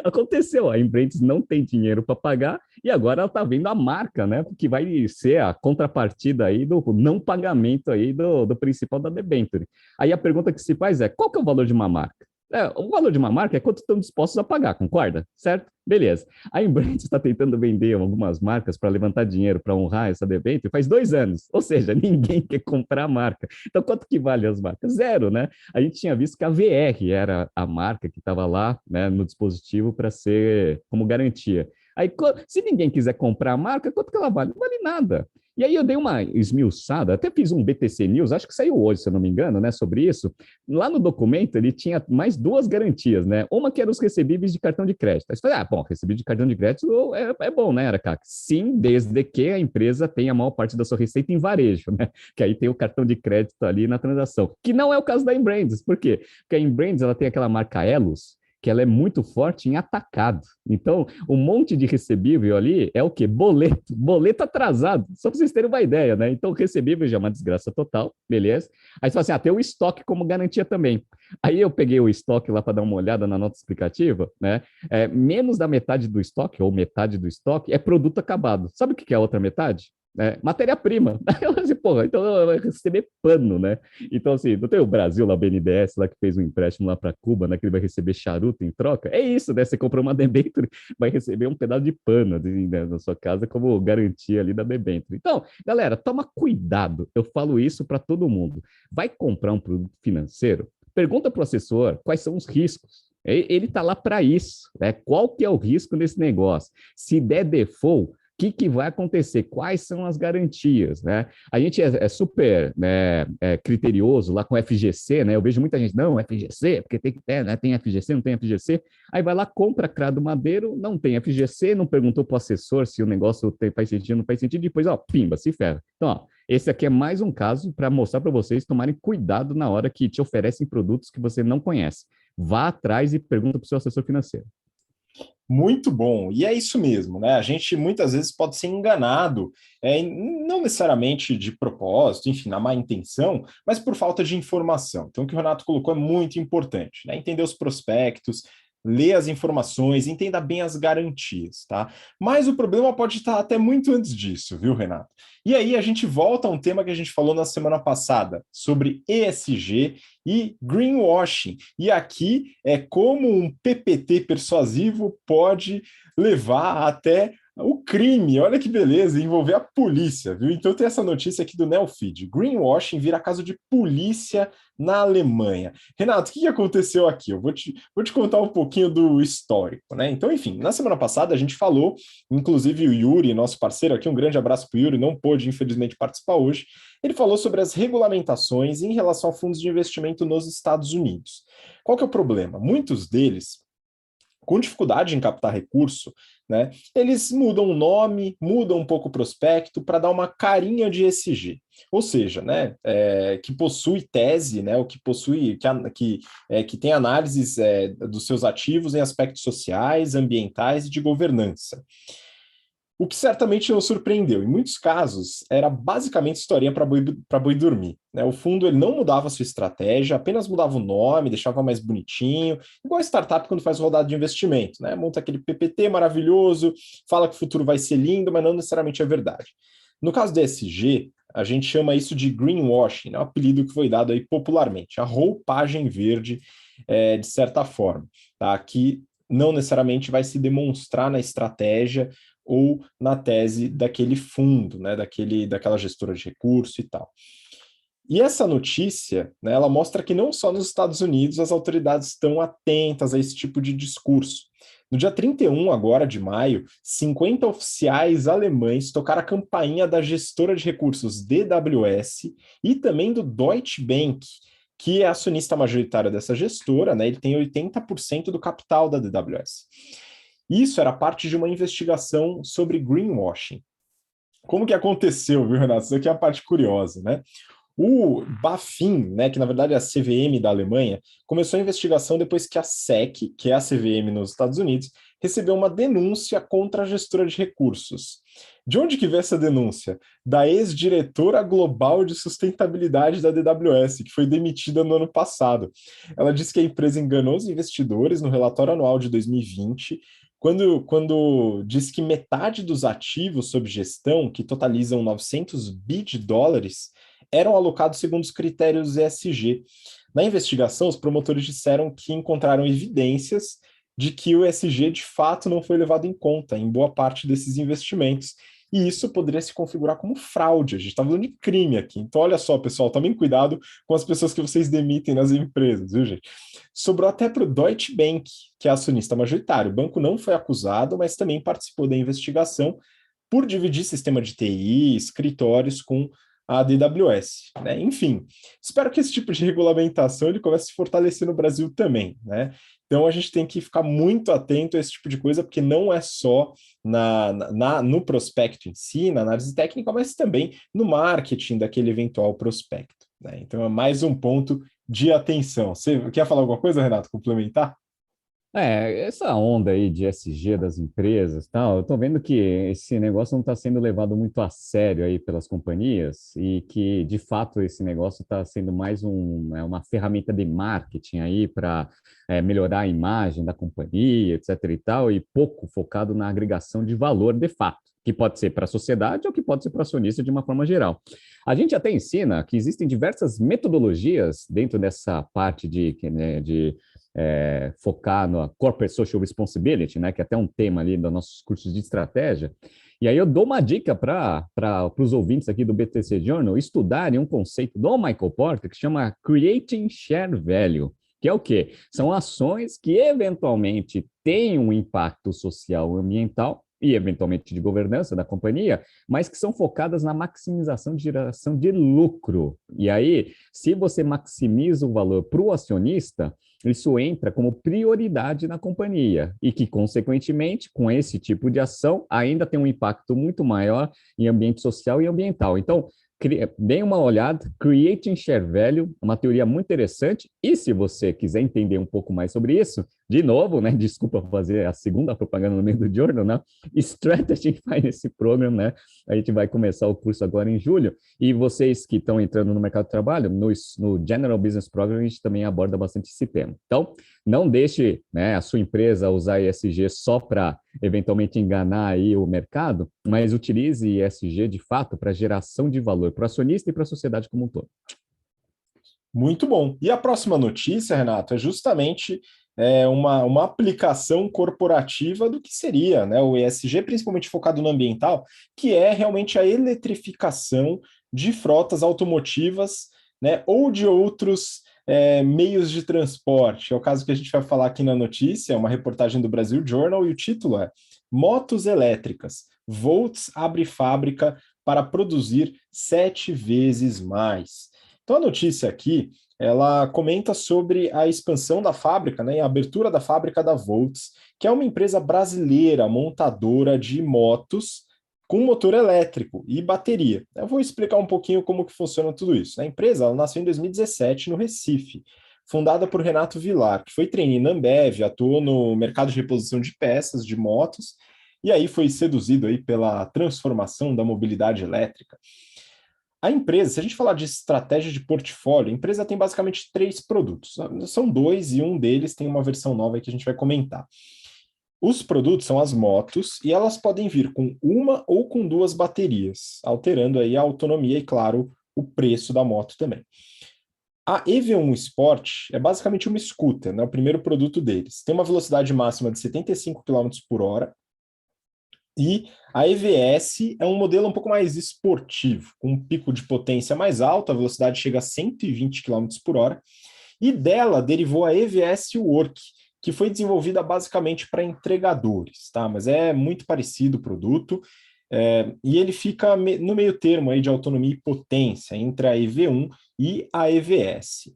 aconteceu, a Embrates não tem dinheiro para pagar e agora ela está vendo a marca, né? Que vai ser a contrapartida aí do não pagamento aí do principal da debenture. Aí a pergunta que se faz é, qual que é o valor de uma marca? O valor de uma marca é quanto estão dispostos a pagar, concorda? Certo? Beleza. A Embrandt está tentando vender algumas marcas para levantar dinheiro para honrar essa debênture faz 2 anos. Ou seja, ninguém quer comprar a marca. Então, quanto que vale as marcas? Zero, né? A gente tinha visto que a VR era a marca que estava lá, né, no dispositivo para ser como garantia. Aí, se ninguém quiser comprar a marca, quanto que ela vale? Não vale nada. E aí eu dei uma esmiuçada, até fiz um BTC News, acho que saiu hoje, se eu não me engano, né, sobre isso. Lá no documento ele tinha mais duas garantias, né? Uma que era os recebíveis de cartão de crédito. Aí você fala, bom, recebível de cartão de crédito é bom, né, Aracaki? Sim, desde que a empresa tenha a maior parte da sua receita em varejo, né? Que aí tem o cartão de crédito ali na transação. Que não é o caso da Embrands. Por quê? Porque a Embrands, ela tem aquela marca Elos, que ela é muito forte em atacado. Então, um monte de recebível ali é o quê? Boleto atrasado, só para vocês terem uma ideia, né? Então, o recebível já é uma desgraça total, beleza? Aí você fala assim, tem o estoque como garantia também. Aí eu peguei o estoque lá para dar uma olhada na nota explicativa, né? Menos da metade do estoque, ou metade do estoque, é produto acabado. Sabe o que é a outra metade? Matéria-prima. Eu assim, porra, então eu vou receber pano, né? Então, assim, não tem o Brasil, lá, o BNDES, lá que fez um empréstimo lá para Cuba, né? Que ele vai receber charuto em troca. É isso, né? Você comprou uma debênture, vai receber um pedaço de pano né, na sua casa como garantia ali da debênture. Então, galera, toma cuidado. Eu falo isso para todo mundo. Vai comprar um produto financeiro? Pergunta para o assessor quais são os riscos. Ele está lá para isso, né? Qual que é o risco desse negócio? Se der default, que vai acontecer, quais são as garantias, né? A gente é super, né, criterioso lá com FGC, né? Eu vejo muita gente, não, FGC, porque tem que ter, né? Tem FGC, não tem FGC. Aí vai lá, compra Crado Madeiro, não tem FGC, não perguntou para o assessor se o negócio faz sentido, não faz sentido, depois, ó, pimba, se ferra. Então, ó, esse aqui é mais um caso para mostrar para vocês tomarem cuidado na hora que te oferecem produtos que você não conhece. Vá atrás e pergunta para o seu assessor financeiro. Muito bom, e é isso mesmo, né? A gente muitas vezes pode ser enganado, não necessariamente de propósito, enfim, na má intenção, mas por falta de informação. Então, o que o Renato colocou é muito importante, né? Entender os prospectos, ler as informações, entenda bem as garantias, tá? Mas o problema pode estar até muito antes disso, viu, Renato? E aí a gente volta a um tema que a gente falou na semana passada, sobre ESG e greenwashing. E aqui é como um PPT persuasivo pode levar até o crime. Olha que beleza, envolver a polícia, viu? Então tem essa notícia aqui do Neofeed. Greenwashing vira caso de polícia na Alemanha. Renato, o que aconteceu aqui? Eu vou te contar um pouquinho do histórico, né? Então, enfim, na semana passada a gente falou, inclusive o Yuri, nosso parceiro aqui, um grande abraço para o Yuri, não pôde, infelizmente, participar hoje. Ele falou sobre as regulamentações em relação a fundos de investimento nos Estados Unidos. Qual que é o problema? Muitos deles, com dificuldade em captar recurso, né, eles mudam o nome, mudam um pouco o prospecto para dar uma carinha de ESG. Ou seja, né, que possui tese, né, o que possui, que tem análises dos seus ativos em aspectos sociais, ambientais e de governança. O que certamente não surpreendeu. Em muitos casos, era basicamente historinha para boi dormir, né? O fundo ele não mudava a sua estratégia, apenas mudava o nome, deixava mais bonitinho, igual a startup quando faz rodada de investimento, né? Monta aquele PPT maravilhoso, fala que o futuro vai ser lindo, mas não necessariamente é verdade. No caso do ESG, a gente chama isso de greenwashing, né? Um apelido que foi dado aí popularmente, a roupagem verde, de certa forma, tá? Que não necessariamente vai se demonstrar na estratégia ou na tese daquele fundo, né, daquela gestora de recurso e tal. E essa notícia, né, ela mostra que não só nos Estados Unidos as autoridades estão atentas a esse tipo de discurso. No dia 31 agora de maio, 50 oficiais alemães tocaram a campainha da gestora de recursos DWS e também do Deutsche Bank, que é acionista majoritário dessa gestora, né, ele tem 80% do capital da DWS. Isso era parte de uma investigação sobre greenwashing. Como que aconteceu, viu, Renato? Isso aqui é a parte curiosa, né? O BaFin, né, que na verdade é a CVM da Alemanha, começou a investigação depois que a SEC, que é a CVM nos Estados Unidos, recebeu uma denúncia contra a gestora de recursos. De onde que veio essa denúncia? Da ex-diretora global de sustentabilidade da DWS, que foi demitida no ano passado. Ela disse que a empresa enganou os investidores no relatório anual de 2020, quando disse que metade dos ativos sob gestão, que totalizam 900 bi de dólares, eram alocados segundo os critérios ESG. Na investigação, os promotores disseram que encontraram evidências de que o ESG de fato não foi levado em conta em boa parte desses investimentos. E isso poderia se configurar como fraude. A gente está falando de crime aqui. Então, olha só, pessoal, tomem cuidado com as pessoas que vocês demitem nas empresas, viu, gente? Sobrou até para o Deutsche Bank, que é acionista majoritário. O banco não foi acusado, mas também participou da investigação por dividir sistema de TI, escritórios com a DWS, né? Enfim, espero que esse tipo de regulamentação ele comece a se fortalecer no Brasil também, né? Então a gente tem que ficar muito atento a esse tipo de coisa, porque não é só no prospecto em si, na análise técnica, mas também no marketing daquele eventual prospecto, né? Então é mais um ponto de atenção. Você quer falar alguma coisa, Renato, complementar? Essa onda aí de SG das empresas, tal, eu estou vendo que esse negócio não está sendo levado muito a sério aí pelas companhias e que, de fato, esse negócio está sendo mais uma ferramenta de marketing aí para melhorar a imagem da companhia, etc. e tal, e pouco focado na agregação de valor de fato, que pode ser para a sociedade ou que pode ser para o acionista de uma forma geral. A gente até ensina que existem diversas metodologias dentro dessa parte de focar no Corporate Social Responsibility, né, que é até um tema ali dos nossos cursos de estratégia. E aí eu dou uma dica para os ouvintes aqui do BTC Journal estudarem um conceito do Michael Porter que se chama Creating Share Value, que é o quê? São ações que eventualmente têm um impacto social e ambiental e, eventualmente, de governança da companhia, mas que são focadas na maximização de geração de lucro. E aí, se você maximiza o valor para o acionista, isso entra como prioridade na companhia e que, consequentemente, com esse tipo de ação, ainda tem um impacto muito maior em ambiente social e ambiental. Então, deem uma olhada, Creating Share Value, uma teoria muito interessante, e se você quiser entender um pouco mais sobre isso, de novo, né, desculpa fazer a segunda propaganda no meio do journal, né, Strategy Finance Program, né, a gente vai começar o curso agora em julho, e vocês que estão entrando no mercado de trabalho, no General Business Program, a gente também aborda bastante esse tema. Então, não deixe, né, a sua empresa usar ESG só para eventualmente enganar aí o mercado, mas utilize ESG de fato para geração de valor para o acionista e para a sociedade como um todo. Muito bom. E a próxima notícia, Renato, é justamente uma aplicação corporativa do que seria, né, o ESG, principalmente focado no ambiental, que é realmente a eletrificação de frotas automotivas, né, ou de outros meios de transporte. É o caso que a gente vai falar aqui na notícia, é uma reportagem do Brasil Journal, e o título é Motos elétricas. Volts abre fábrica para produzir 7 vezes mais. Então, a notícia aqui, ela comenta sobre a expansão da fábrica, né, a abertura da fábrica da Volts, que é uma empresa brasileira montadora de motos com motor elétrico e bateria. Eu vou explicar um pouquinho como que funciona tudo isso. A empresa, ela nasceu em 2017 no Recife, fundada por Renato Vilar, que foi trainee na Ambev, atuou no mercado de reposição de peças de motos, e aí foi seduzido aí pela transformação da mobilidade elétrica. A empresa, se a gente falar de estratégia de portfólio, a empresa tem basicamente 3 produtos. São 2 e um deles tem uma versão nova que a gente vai comentar. Os produtos são as motos e elas podem vir com uma ou com 2 baterias, alterando aí a autonomia e, claro, o preço da moto também. A EV1 Sport é basicamente uma scooter, né, o primeiro produto deles. Tem uma velocidade máxima de 75 km por hora, e a EVS é um modelo um pouco mais esportivo, com um pico de potência mais alto, a velocidade chega a 120 km por hora, e dela derivou a EVS Work, que foi desenvolvida basicamente para entregadores, tá? Mas é muito parecido o produto, e ele fica no meio termo aí de autonomia e potência entre a EV1 e a EVS.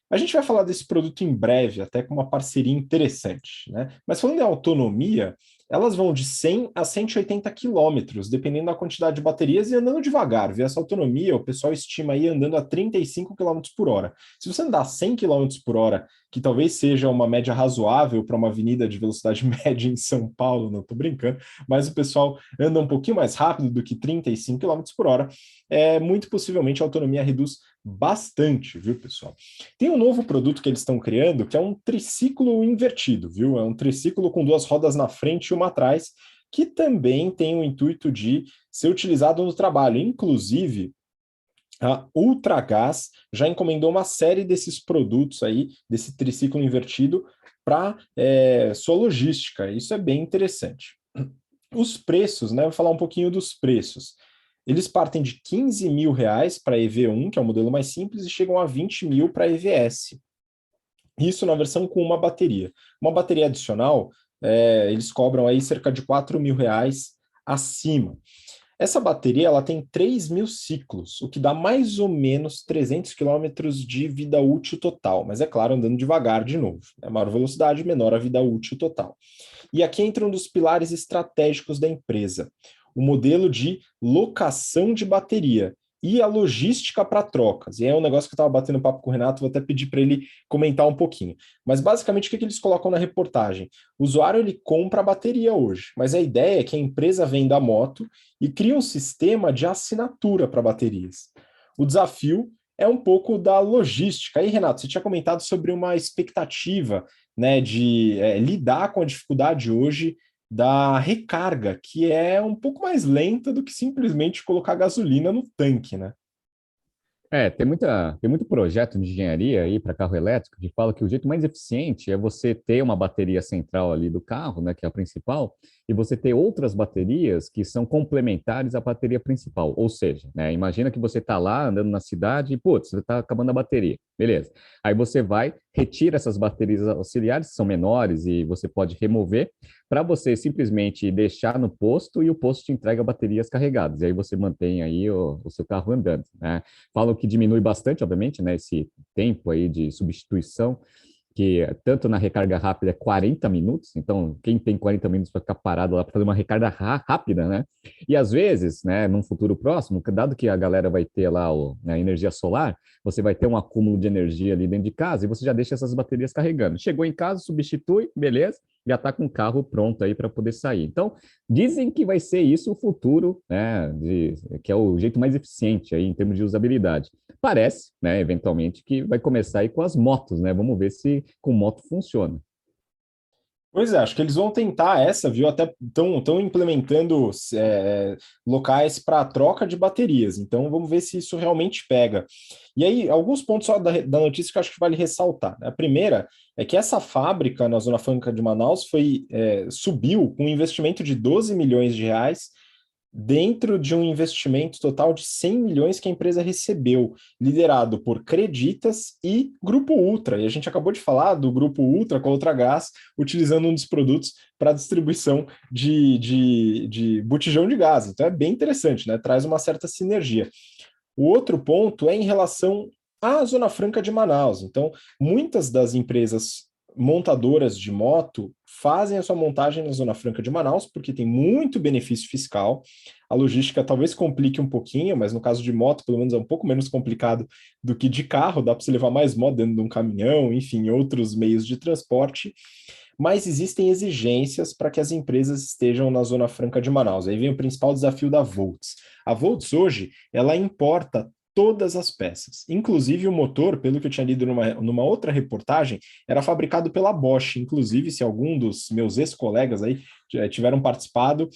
A gente vai falar desse produto em breve, até com uma parceria interessante, né? Mas falando em autonomia, elas vão de 100 a 180 quilômetros, dependendo da quantidade de baterias e andando devagar, viu? Essa autonomia, o pessoal estima aí andando a 35 quilômetros por hora. Se você andar 100 quilômetros por hora, que talvez seja uma média razoável para uma avenida de velocidade média em São Paulo, não estou brincando, mas o pessoal anda um pouquinho mais rápido do que 35 quilômetros por hora, muito possivelmente a autonomia reduz bastante, viu, pessoal? Tem um novo produto que eles estão criando, que é um triciclo invertido, viu? É um triciclo com 2 rodas na frente e uma atrás, que também tem o intuito de ser utilizado no trabalho. Inclusive, a Ultragaz já encomendou uma série desses produtos aí, desse triciclo invertido, para sua logística. Isso é bem interessante. Os preços, né? Vou falar um pouquinho dos preços. Eles partem de R$ 15.000 para a EV1, que é o modelo mais simples, e chegam a 20 mil para a EVS. Isso na versão com uma bateria. Uma bateria adicional, eles cobram aí cerca de R$ 4.000 acima. Essa bateria ela tem 3.000 ciclos, o que dá mais ou menos 300 quilômetros de vida útil total, mas é claro, andando devagar de novo. É maior velocidade, menor a vida útil total. E aqui entra um dos pilares estratégicos da empresa, o modelo de locação de bateria e a logística para trocas. E é um negócio que eu estava batendo papo com o Renato, vou até pedir para ele comentar um pouquinho. Mas basicamente o que eles colocam na reportagem? O usuário ele compra a bateria hoje, mas a ideia é que a empresa venda a moto e cria um sistema de assinatura para baterias. O desafio é um pouco da logística. Aí, Renato, você tinha comentado sobre uma expectativa, né, de lidar com a dificuldade hoje da recarga, que é um pouco mais lenta do que simplesmente colocar gasolina no tanque, né? Tem muito projeto de engenharia aí para carro elétrico que fala que o jeito mais eficiente é você ter uma bateria central ali do carro, né, que é a principal, e você ter outras baterias que são complementares à bateria principal. Ou seja, né, imagina que você está lá andando na cidade e, putz, você está acabando a bateria. Beleza. Aí você vai, retira essas baterias auxiliares, que são menores e você pode remover, para você simplesmente deixar no posto e o posto te entrega baterias carregadas. E aí você mantém aí o seu carro andando, né? Falam que diminui bastante, obviamente, né, esse tempo aí de substituição, que tanto na recarga rápida é 40 minutos, então quem tem 40 minutos para ficar parado lá para fazer uma recarga rápida, né? E às vezes, né, num futuro próximo, dado que a galera vai ter lá a energia solar, você vai ter um acúmulo de energia ali dentro de casa e você já deixa essas baterias carregando. Chegou em casa, substitui, beleza? Já está com o carro pronto aí para poder sair. Então, dizem que vai ser isso o futuro, né, que é o jeito mais eficiente aí em termos de usabilidade. Parece, né, eventualmente, que vai começar aí com as motos, né? Vamos ver se com moto funciona. Pois é, acho que eles vão tentar essa, viu? Até estão implementando locais para troca de baterias. Então vamos ver se isso realmente pega. E aí, alguns pontos só da notícia que eu acho que vale ressaltar. A primeira é que essa fábrica na Zona Franca de Manaus subiu com um investimento de 12 milhões de reais dentro de um investimento total de 100 milhões que a empresa recebeu, liderado por Creditas e Grupo Ultra. E a gente acabou de falar do Grupo Ultra com a Ultragás, utilizando um dos produtos para distribuição de botijão de gás. Então é bem interessante, né? Traz uma certa sinergia. O outro ponto é em relação à Zona Franca de Manaus. Então, muitas das empresas montadoras de moto fazem a sua montagem na Zona Franca de Manaus, porque tem muito benefício fiscal. A logística talvez complique um pouquinho, mas no caso de moto, pelo menos é um pouco menos complicado do que de carro, dá para você levar mais moto dentro de um caminhão, enfim, outros meios de transporte. Mas existem exigências para que as empresas estejam na Zona Franca de Manaus. Aí vem o principal desafio da Volts. A Volts hoje, ela importa todas as peças. Inclusive o motor, pelo que eu tinha lido numa outra reportagem, era fabricado pela Bosch. Inclusive, se algum dos meus ex-colegas aí tiveram participado,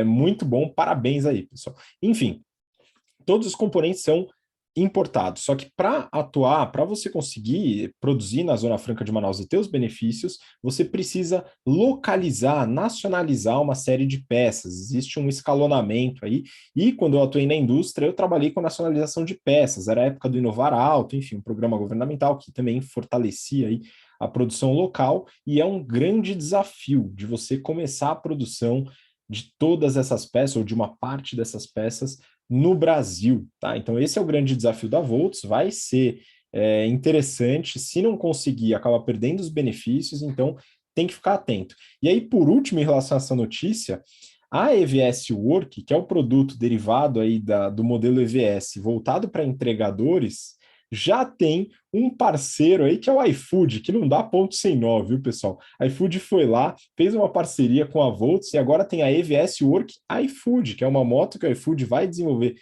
muito bom, parabéns aí, pessoal. Enfim, todos os componentes são importados. Só que para atuar, para você conseguir produzir na Zona Franca de Manaus e ter os benefícios, você precisa localizar, nacionalizar uma série de peças. Existe um escalonamento aí. E quando eu atuei na indústria, eu trabalhei com nacionalização de peças. Era a época do Inovar Alto, enfim, um programa governamental que também fortalecia aí a produção local. E é um grande desafio de você começar a produção de todas essas peças, ou de uma parte dessas peças, no Brasil, tá? Então esse é o grande desafio da Volts, vai ser interessante, se não conseguir, acaba perdendo os benefícios, então tem que ficar atento. E aí, por último, em relação a essa notícia, a EVS Work, que é o produto derivado aí do modelo EVS voltado para entregadores, já tem um parceiro aí que é o iFood, que não dá ponto sem nó, viu, pessoal? A iFood foi lá, fez uma parceria com a Volts e agora tem a EVS Work iFood, que é uma moto que a iFood vai desenvolver,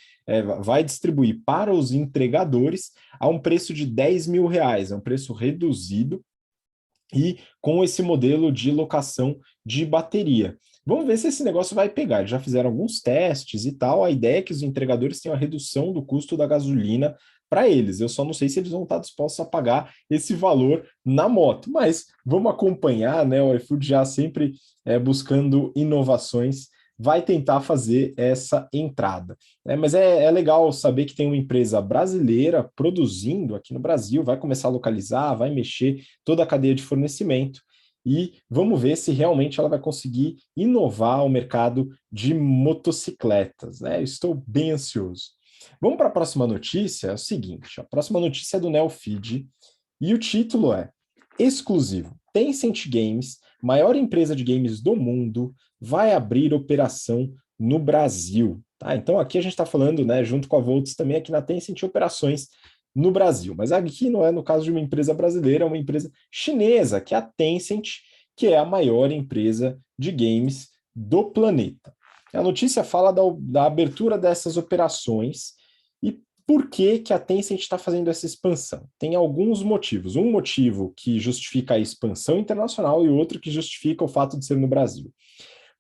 vai distribuir para os entregadores a um preço de R$ 10.000, é um preço reduzido e com esse modelo de locação de bateria. Vamos ver se esse negócio vai pegar. Eles já fizeram alguns testes e tal. A ideia é que os entregadores tenham a redução do custo da gasolina para eles. Eu só não sei se eles vão estar dispostos a pagar esse valor na moto. Mas vamos acompanhar, né? O iFood já sempre buscando inovações, vai tentar fazer essa entrada. Mas é legal saber que tem uma empresa brasileira produzindo aqui no Brasil, vai começar a localizar, vai mexer toda a cadeia de fornecimento e vamos ver se realmente ela vai conseguir inovar o mercado de motocicletas, né? Estou bem ansioso. Vamos para a próxima notícia, é o seguinte, a próxima notícia é do Neofeed e o título é exclusivo. Tencent Games, maior empresa de games do mundo, vai abrir operação no Brasil. Tá? Então aqui a gente está falando, né, junto com a Volts também aqui na Tencent, operações no Brasil. Mas aqui não é no caso de uma empresa brasileira, é uma empresa chinesa, que é a Tencent, que é a maior empresa de games do planeta. A notícia fala da abertura dessas operações e por que que a Tencent está fazendo essa expansão. Tem alguns motivos. Um motivo que justifica a expansão internacional e outro que justifica o fato de ser no Brasil.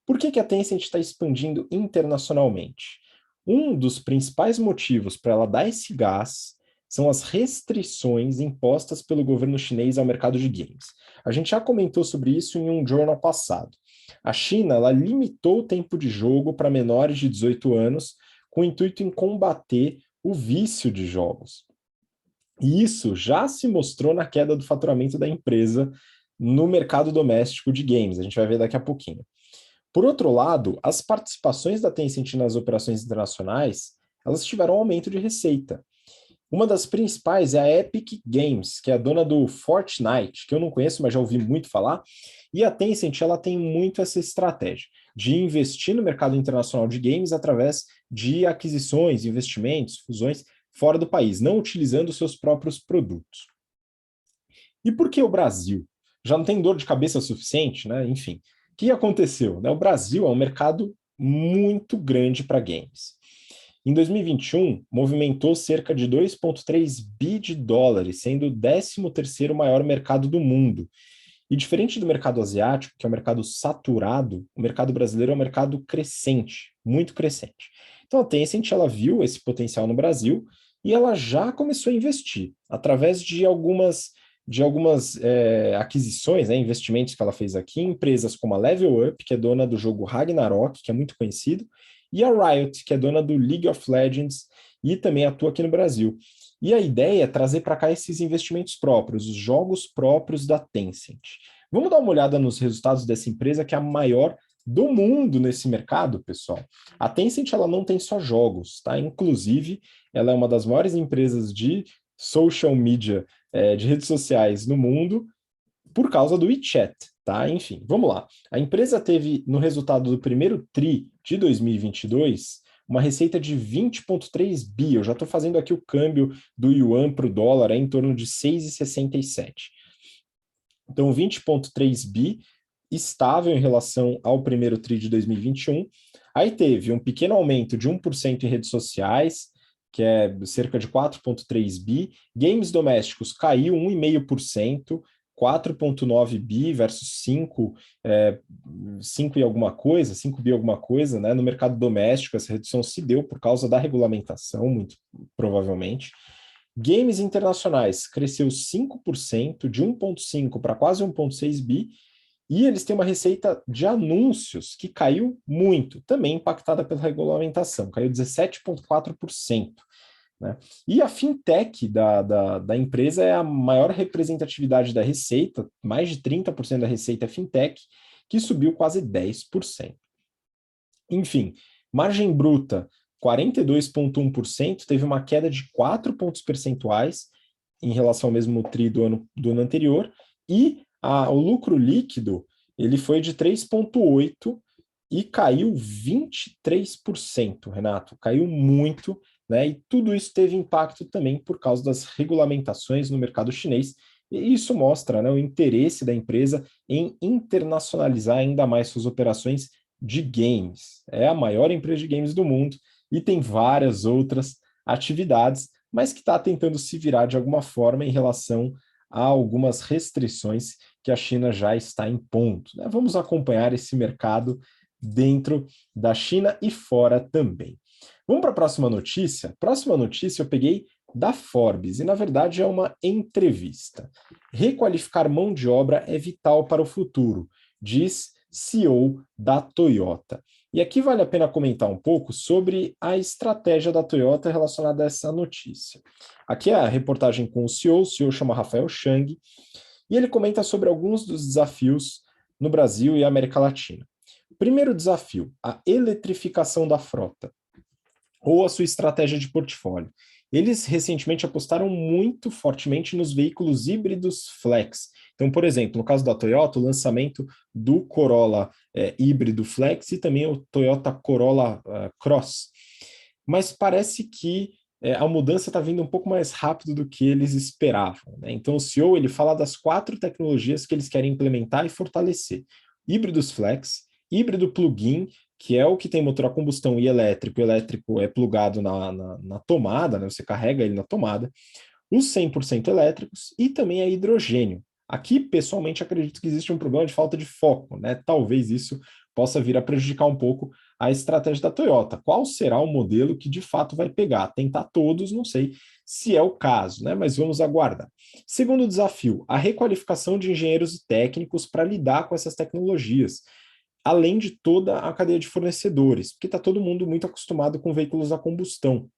Por que que a Tencent está expandindo internacionalmente? Um dos principais motivos para ela dar esse gás são as restrições impostas pelo governo chinês ao mercado de games. A gente já comentou sobre isso em um jornal passado. A China, ela limitou o tempo de jogo para menores de 18 anos, com o intuito em combater o vício de jogos. E isso já se mostrou na queda do faturamento da empresa no mercado doméstico de games. A gente vai ver daqui a pouquinho. Por outro lado, as participações da Tencent nas operações internacionais, elas tiveram um aumento de receita. Uma das principais é a Epic Games, que é a dona do Fortnite, que eu não conheço, mas já ouvi muito falar. E a Tencent, ela tem muito essa estratégia de investir no mercado internacional de games através de aquisições, investimentos, fusões fora do país, não utilizando seus próprios produtos. E por que o Brasil? Já não tem dor de cabeça suficiente, né? Enfim, o que aconteceu? O Brasil é um mercado muito grande para games. Em 2021, movimentou cerca de 2,3 bi de dólares, sendo o 13º maior mercado do mundo. E diferente do mercado asiático, que é um mercado saturado, o mercado brasileiro é um mercado crescente, muito crescente. Então a Tencent, ela viu esse potencial no Brasil e ela já começou a investir através de algumas aquisições, né, investimentos que ela fez aqui em empresas como a Level Up, que é dona do jogo Ragnarok, que é muito conhecido, e a Riot, que é dona do League of Legends e também atua aqui no Brasil. E a ideia é trazer para cá esses investimentos próprios, os jogos próprios da Tencent. Vamos dar uma olhada nos resultados dessa empresa, que é a maior do mundo nesse mercado, pessoal. A Tencent, ela não tem só jogos, tá? Inclusive, ela é uma das maiores empresas de social media, de redes sociais no mundo, por causa do WeChat, tá? Enfim, vamos lá. A empresa teve, no resultado do primeiro TRI de 2022, uma receita de 20,3 bi. Eu já estou fazendo aqui o câmbio do yuan para o dólar, é em torno de 6,67. Então, 20,3 bi, estável em relação ao primeiro TRI de 2021. Aí teve um pequeno aumento de 1% em redes sociais, que é cerca de 4,3 bi. Games domésticos caiu 1,5%, 4,9 bi versus 5 e alguma coisa, 5 bi alguma coisa, né? No mercado doméstico, essa redução se deu por causa da regulamentação, muito provavelmente. Games internacionais cresceu 5%, de 1,5 para quase 1,6 bi, e eles têm uma receita de anúncios que caiu muito, também impactada pela regulamentação, caiu 17,4%. Né? E a fintech da empresa é a maior representatividade da receita, mais de 30% da receita é fintech, que subiu quase 10%. Enfim, margem bruta, 42,1%, teve uma queda de 4 pontos percentuais em relação ao mesmo TRI do ano anterior, e o lucro líquido ele foi de 3,8% e caiu 23%, Renato, caiu muito, né? E tudo isso teve impacto também por causa das regulamentações no mercado chinês, e isso mostra, né, o interesse da empresa em internacionalizar ainda mais suas operações de games. É a maior empresa de games do mundo e tem várias outras atividades, mas que está tentando se virar de alguma forma em relação a algumas restrições que a China já está impondo, né? Vamos acompanhar esse mercado dentro da China e fora também. Vamos para a próxima notícia? Próxima notícia eu peguei da Forbes, e na verdade é uma entrevista. Requalificar mão de obra é vital para o futuro, diz CEO da Toyota. E aqui vale a pena comentar um pouco sobre a estratégia da Toyota relacionada a essa notícia. Aqui é a reportagem com o CEO chama Rafael Chang, e ele comenta sobre alguns dos desafios no Brasil e América Latina. Primeiro desafio, a eletrificação da frota, ou a sua estratégia de portfólio. Eles recentemente apostaram muito fortemente nos veículos híbridos flex. Então, por exemplo, no caso da Toyota, o lançamento do Corolla híbrido flex e também o Toyota Corolla Cross. Mas parece que a mudança está vindo um pouco mais rápido do que eles esperavam, né? Então, o CEO ele fala das 4 tecnologias que eles querem implementar e fortalecer. Híbridos flex, híbrido plug-in, que é o que tem motor a combustão e elétrico. O elétrico é plugado na tomada, né? Você carrega ele na tomada. Os 100% elétricos e também a hidrogênio. Aqui, pessoalmente, acredito que existe um problema de falta de foco, né? Talvez isso possa vir a prejudicar um pouco a estratégia da Toyota. Qual será o modelo que de fato vai pegar? Tentar todos, não sei se é o caso, né? Mas vamos aguardar. Segundo desafio, a requalificação de engenheiros e técnicos para lidar com essas tecnologias. além de toda a cadeia de fornecedores, porque está todo mundo muito acostumado com veículos a combustão.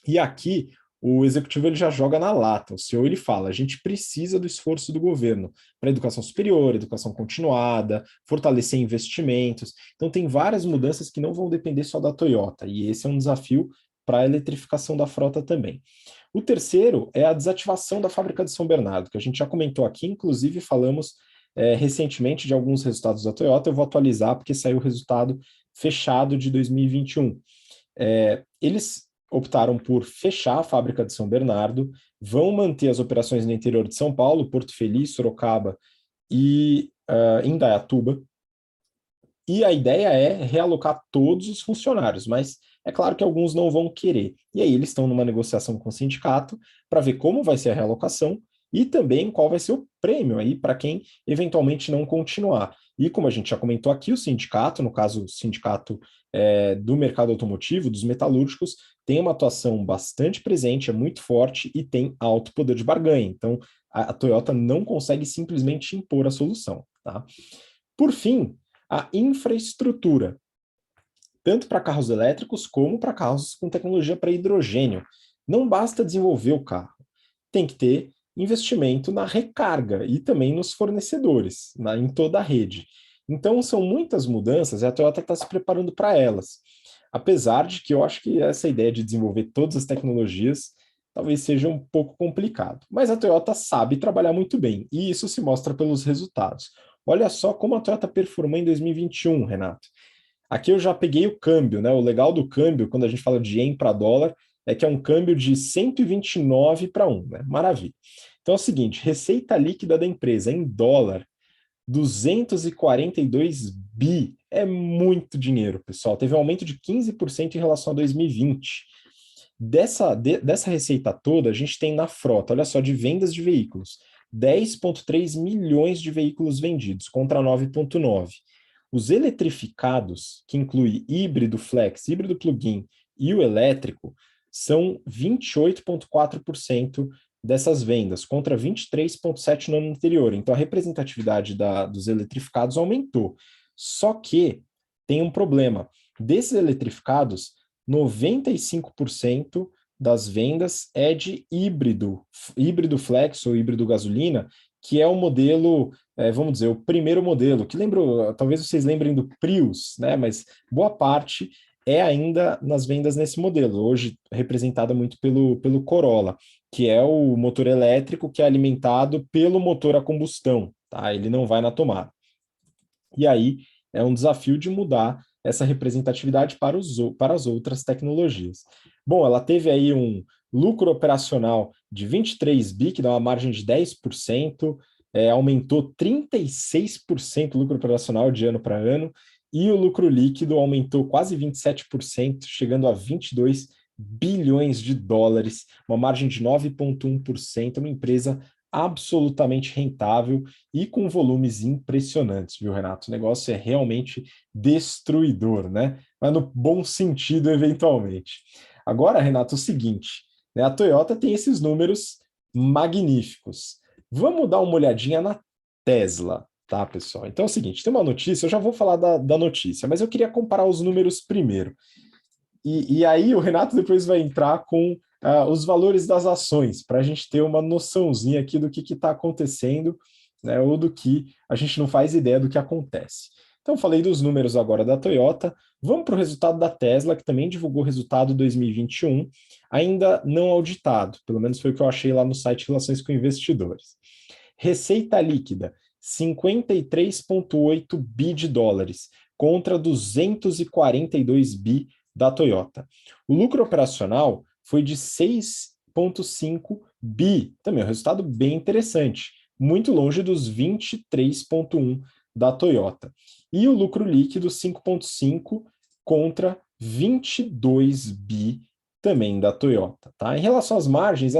E aqui o executivo ele já joga na lata. O CEO ele fala: a gente precisa do esforço do governo para educação superior, educação continuada, fortalecer investimentos. Então tem várias mudanças que não vão depender só da Toyota, e esse é um desafio para a eletrificação da frota também. O terceiro é a desativação da fábrica de São Bernardo, que a gente já comentou aqui, inclusive falamos recentemente de alguns resultados da Toyota. Eu vou atualizar porque saiu o resultado fechado de 2021. Eles optaram por fechar a fábrica de São Bernardo, vão manter as operações no interior de São Paulo, Porto Feliz, Sorocaba e Indaiatuba. E a ideia é realocar todos os funcionários, mas é claro que alguns não vão querer. E aí eles estão numa negociação com o sindicato para ver como vai ser a realocação e também qual vai ser o prêmio aí para quem eventualmente não continuar. E como a gente já comentou aqui, o sindicato, no caso o sindicato do mercado automotivo, dos metalúrgicos, tem uma atuação bastante presente, é muito forte e tem alto poder de barganha. Então a Toyota não consegue simplesmente impor a solução. Tá? Por fim, a infraestrutura, tanto para carros elétricos como para carros com tecnologia para hidrogênio. Não basta desenvolver o carro, tem que ter investimento na recarga e também nos fornecedores, em toda a rede. Então, são muitas mudanças e a Toyota está se preparando para elas. Apesar de que eu acho que essa ideia de desenvolver todas as tecnologias talvez seja um pouco complicado. Mas a Toyota sabe trabalhar muito bem, e isso se mostra pelos resultados. Olha só como a Toyota performou em 2021, Renato. Aqui eu já peguei o câmbio, né? O legal do câmbio, quando a gente fala de ien para dólar, é que é um câmbio de 129 para 1, né? Maravilha. Então é o seguinte, receita líquida da empresa em dólar, 242 bi. É muito dinheiro, pessoal. Teve um aumento de 15% em relação a 2020. Dessa receita toda, a gente tem na frota, olha só, de vendas de veículos, 10,3 milhões de veículos vendidos contra 9,9. Os eletrificados, que inclui híbrido flex, híbrido plug-in e o elétrico, são 28,4% dessas vendas, contra 23,7% no ano anterior. Então, a representatividade dos eletrificados aumentou. Só que tem um problema. Desses eletrificados, 95% das vendas é de híbrido flex ou híbrido gasolina, que é o modelo, vamos dizer, o primeiro modelo, que talvez vocês lembrem do Prius, né? Mas boa parte é ainda nas vendas nesse modelo, hoje representada muito pelo Corolla, que é o motor elétrico que é alimentado pelo motor a combustão, tá? Ele não vai na tomada. E aí é um desafio de mudar essa representatividade para as outras tecnologias. Bom, ela teve aí um lucro operacional de 23 bi, que dá uma margem de 10%, aumentou 36% o lucro operacional de ano para ano, e o lucro líquido aumentou quase 27%, chegando a 22 bilhões de dólares, uma margem de 9,1%, uma empresa absolutamente rentável e com volumes impressionantes, viu, Renato? O negócio é realmente destruidor, né? Mas no bom sentido, eventualmente. Agora, Renato, o seguinte, né? A Toyota tem esses números magníficos. Vamos dar uma olhadinha na Tesla, tá, pessoal? Então é o seguinte, tem uma notícia, eu já vou falar da notícia, mas eu queria comparar os números primeiro. E aí o Renato depois vai entrar com os valores das ações, para a gente ter uma noçãozinha aqui do que está acontecendo, né, ou do que a gente não faz ideia do que acontece. Então, falei dos números agora da Toyota, vamos para o resultado da Tesla, que também divulgou o resultado 2021, ainda não auditado, pelo menos foi o que eu achei lá no site Relações com Investidores. Receita líquida, 53,8 bi de dólares, contra 242 bi da Toyota. O lucro operacional foi de 6,5 bi, também é um resultado bem interessante, muito longe dos 23,1 da Toyota. E o lucro líquido 5,5 contra 22 bi também da Toyota. Tá? Em relação às margens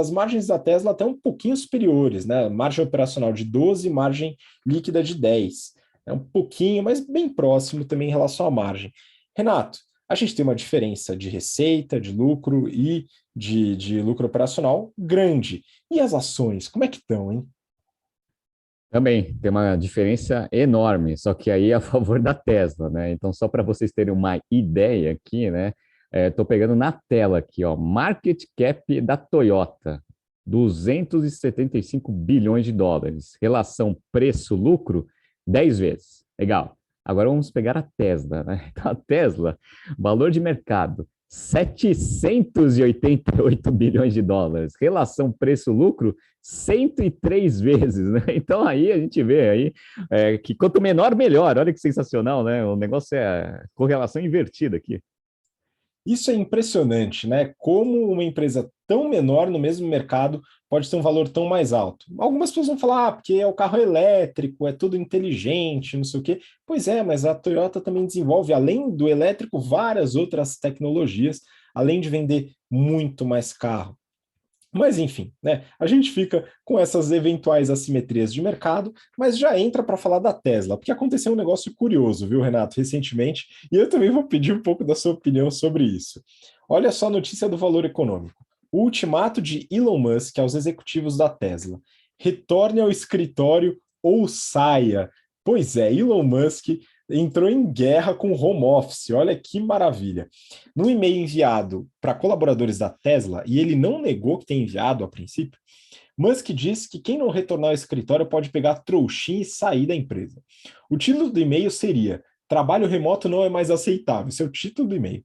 da Tesla até um pouquinho superiores, né? Margem operacional de 12, margem líquida de 10. É um pouquinho, mas bem próximo também em relação à margem. Renato, a gente tem uma diferença de receita, de lucro e de lucro operacional grande. E as ações, como é que estão, hein? Também tem uma diferença enorme, só que aí é a favor da Tesla, né? Então, só para vocês terem uma ideia aqui, né? Estou pegando na tela aqui, ó, market cap da Toyota, 275 bilhões de dólares. Relação preço-lucro, 10 vezes. Legal. Agora vamos pegar a Tesla, né? Então, a Tesla, valor de mercado, 788 bilhões de dólares. Relação preço-lucro, 103 vezes, né? Então aí a gente vê aí que quanto menor, melhor. Olha que sensacional, né? O negócio é correlação invertida aqui. Isso é impressionante, né? Como uma empresa tão menor no mesmo mercado pode ter um valor tão mais alto. Algumas pessoas vão falar, porque é o carro elétrico, é tudo inteligente, não sei o quê. Pois é, mas a Toyota também desenvolve, além do elétrico, várias outras tecnologias, além de vender muito mais carro. Mas enfim, né? A gente fica com essas eventuais assimetrias de mercado, mas já entra para falar da Tesla, porque aconteceu um negócio curioso, viu, Renato, recentemente, e eu também vou pedir um pouco da sua opinião sobre isso. Olha só a notícia do Valor Econômico. O ultimato de Elon Musk aos executivos da Tesla: retorne ao escritório ou saia. Pois é, Elon Musk entrou em guerra com o home office. Olha que maravilha. No e-mail enviado para colaboradores da Tesla, e ele não negou que tem enviado a princípio, Musk disse que quem não retornar ao escritório pode pegar trouxinha e sair da empresa. O título do e-mail seria: trabalho remoto não é mais aceitável. Esse é o título do e-mail.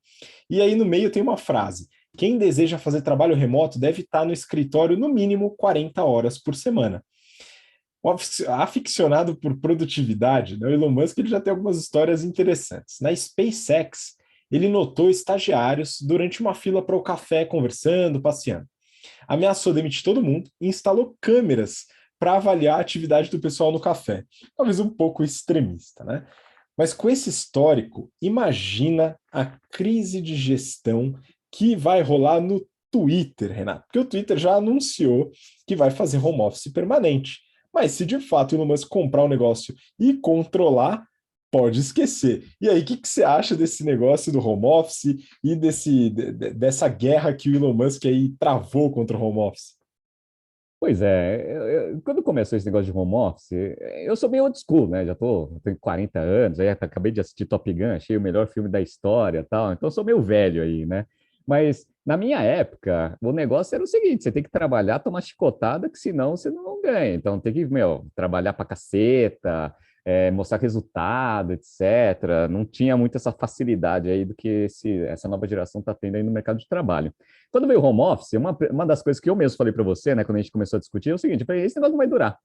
E aí no meio tem uma frase: quem deseja fazer trabalho remoto deve estar no escritório no mínimo 40 horas por semana. O aficionado por produtividade, né, o Elon Musk, ele já tem algumas histórias interessantes. Na SpaceX, ele notou estagiários durante uma fila para o café, conversando, passeando. Ameaçou demitir todo mundo e instalou câmeras para avaliar a atividade do pessoal no café. Talvez um pouco extremista, né? Mas com esse histórico, imagina a crise de gestão que vai rolar no Twitter, Renato. Porque o Twitter já anunciou que vai fazer home office permanente. Mas se de fato o Elon Musk comprar o negócio e controlar, pode esquecer. E aí, o que você acha desse negócio do home office e dessa guerra que o Elon Musk aí travou contra o home office? Pois é, quando começou esse negócio de home office, eu sou bem old school, né? Tenho 40 anos, aí acabei de assistir Top Gun, achei o melhor filme da história e tal, então eu sou meio velho aí, né? Mas na minha época, o negócio era o seguinte: você tem que trabalhar, tomar chicotada, que senão você não ganha. Então tem que, meu, trabalhar pra caceta, mostrar resultado, etc. Não tinha muito essa facilidade aí do que essa nova geração está tendo aí no mercado de trabalho. Quando veio o home office, uma das coisas que eu mesmo falei para você, né, quando a gente começou a discutir, é o seguinte: esse negócio não vai durar.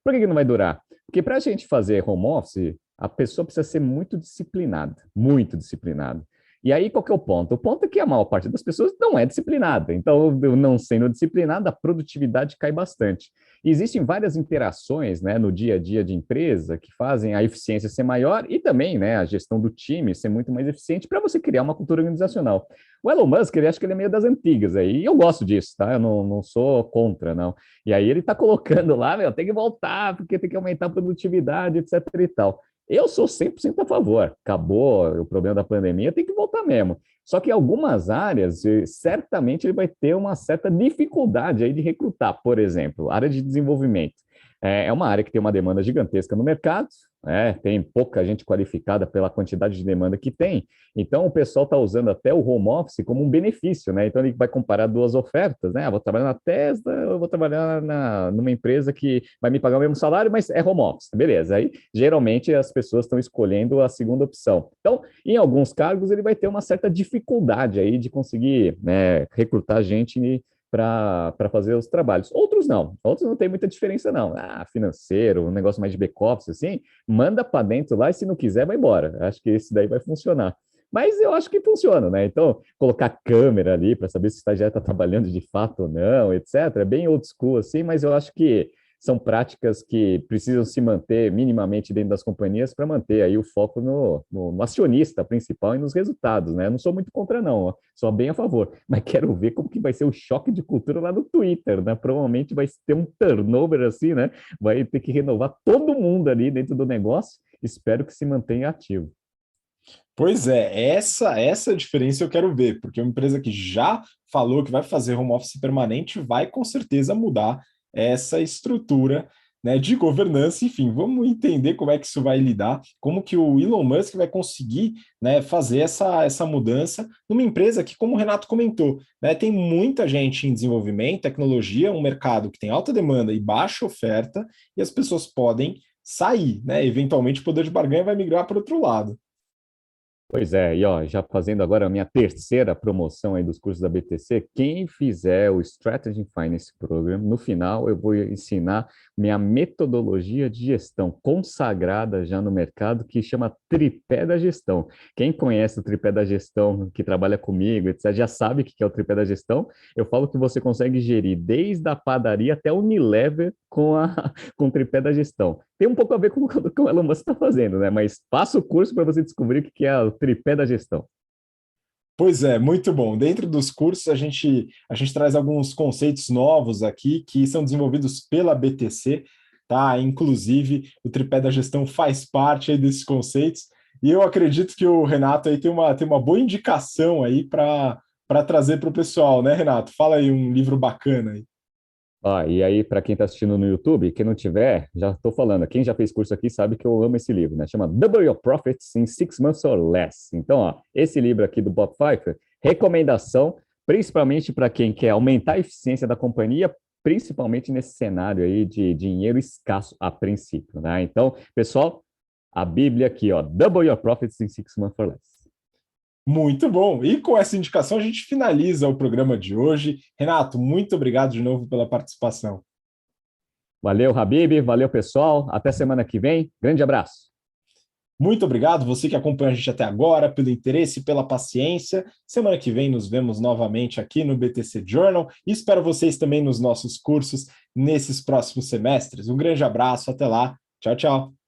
Por que não vai durar? Porque para a gente fazer home office, a pessoa precisa ser muito disciplinada, muito disciplinada. E aí, qual que é o ponto? O ponto é que a maior parte das pessoas não é disciplinada. Então, não sendo disciplinada, a produtividade cai bastante. E existem várias interações, né, no dia a dia de empresa que fazem a eficiência ser maior e também, né, a gestão do time ser muito mais eficiente para você criar uma cultura organizacional. O Elon Musk, ele acha que ele é meio das antigas aí, e eu gosto disso, tá? Eu não sou contra, não. E aí ele tá colocando lá, meu, tem que voltar, porque tem que aumentar a produtividade, etc e tal. Eu sou 100% a favor. Acabou o problema da pandemia, tem que voltar mesmo. Só que em algumas áreas, certamente ele vai ter uma certa dificuldade aí de recrutar. Por exemplo, área de desenvolvimento. É uma área que tem uma demanda gigantesca no mercado, tem pouca gente qualificada pela quantidade de demanda que tem. Então, o pessoal está usando até o home office como um benefício, né? Então, ele vai comparar duas ofertas, né? Vou trabalhar na Tesla, eu vou trabalhar numa empresa que vai me pagar o mesmo salário, mas é home office. Beleza. Aí, geralmente, as pessoas estão escolhendo a segunda opção. Então, em alguns cargos, ele vai ter uma certa dificuldade aí de conseguir, né, recrutar gente para fazer os trabalhos. Outros não tem muita diferença, não. Financeiro, um negócio mais de back-office, assim, manda para dentro lá e se não quiser, vai embora. Acho que esse daí vai funcionar. Mas eu acho que funciona, né? Então, colocar câmera ali para saber se o estagiário está trabalhando de fato ou não, etc. É bem old school, assim, mas eu acho que são práticas que precisam se manter minimamente dentro das companhias para manter aí o foco no acionista principal e nos resultados, né? Eu não sou muito contra, não, ó. Sou bem a favor, mas quero ver como que vai ser o choque de cultura lá no Twitter, né? Provavelmente vai ter um turnover assim, né? Vai ter que renovar todo mundo ali dentro do negócio. Espero que se mantenha ativo. Pois é, essa diferença eu quero ver, porque uma empresa que já falou que vai fazer home office permanente vai com certeza mudar essa estrutura né, de governança, enfim, vamos entender como é que isso vai lidar, como que o Elon Musk vai conseguir, né, fazer essa mudança numa empresa que, como o Renato comentou, né, tem muita gente em desenvolvimento, tecnologia, um mercado que tem alta demanda e baixa oferta, e as pessoas podem sair, né, eventualmente o poder de barganha vai migrar para o outro lado. Pois é, e ó, já fazendo agora a minha terceira promoção aí dos cursos da BTC, quem fizer o Strategy Finance Program, no final eu vou ensinar minha metodologia de gestão consagrada já no mercado, que chama Tripé da Gestão. Quem conhece o Tripé da Gestão, que trabalha comigo, etc., já sabe o que é o Tripé da Gestão. Eu falo que você consegue gerir desde a padaria até o Unilever com o Tripé da Gestão. Tem um pouco a ver com o que o Elon Musk está fazendo, né? Mas faça o curso para você descobrir o que é o tripé da gestão. Pois é, muito bom. Dentro dos cursos, a gente traz alguns conceitos novos aqui que são desenvolvidos pela BTC, tá? Inclusive, o tripé da gestão faz parte aí desses conceitos, e eu acredito que o Renato aí tem uma boa indicação aí para trazer para o pessoal, né, Renato? Fala aí um livro bacana aí. Ah, e aí, para quem está assistindo no YouTube, quem não tiver, já estou falando, quem já fez curso aqui sabe que eu amo esse livro, né? Chama Double Your Profits in 6 Months or Less. Então, ó, esse livro aqui do Bob Pfeiffer, recomendação, principalmente para quem quer aumentar a eficiência da companhia, principalmente nesse cenário aí de dinheiro escasso a princípio, né? Então, pessoal, a Bíblia aqui, ó, Double Your Profits in 6 Months or Less. Muito bom. E com essa indicação, a gente finaliza o programa de hoje. Renato, muito obrigado de novo pela participação. Valeu, Habib, valeu, pessoal. Até semana que vem. Grande abraço. Muito obrigado, você que acompanha a gente até agora, pelo interesse, pela paciência. Semana que vem nos vemos novamente aqui no BTC Journal e espero vocês também nos nossos cursos nesses próximos semestres. Um grande abraço, até lá. Tchau, tchau.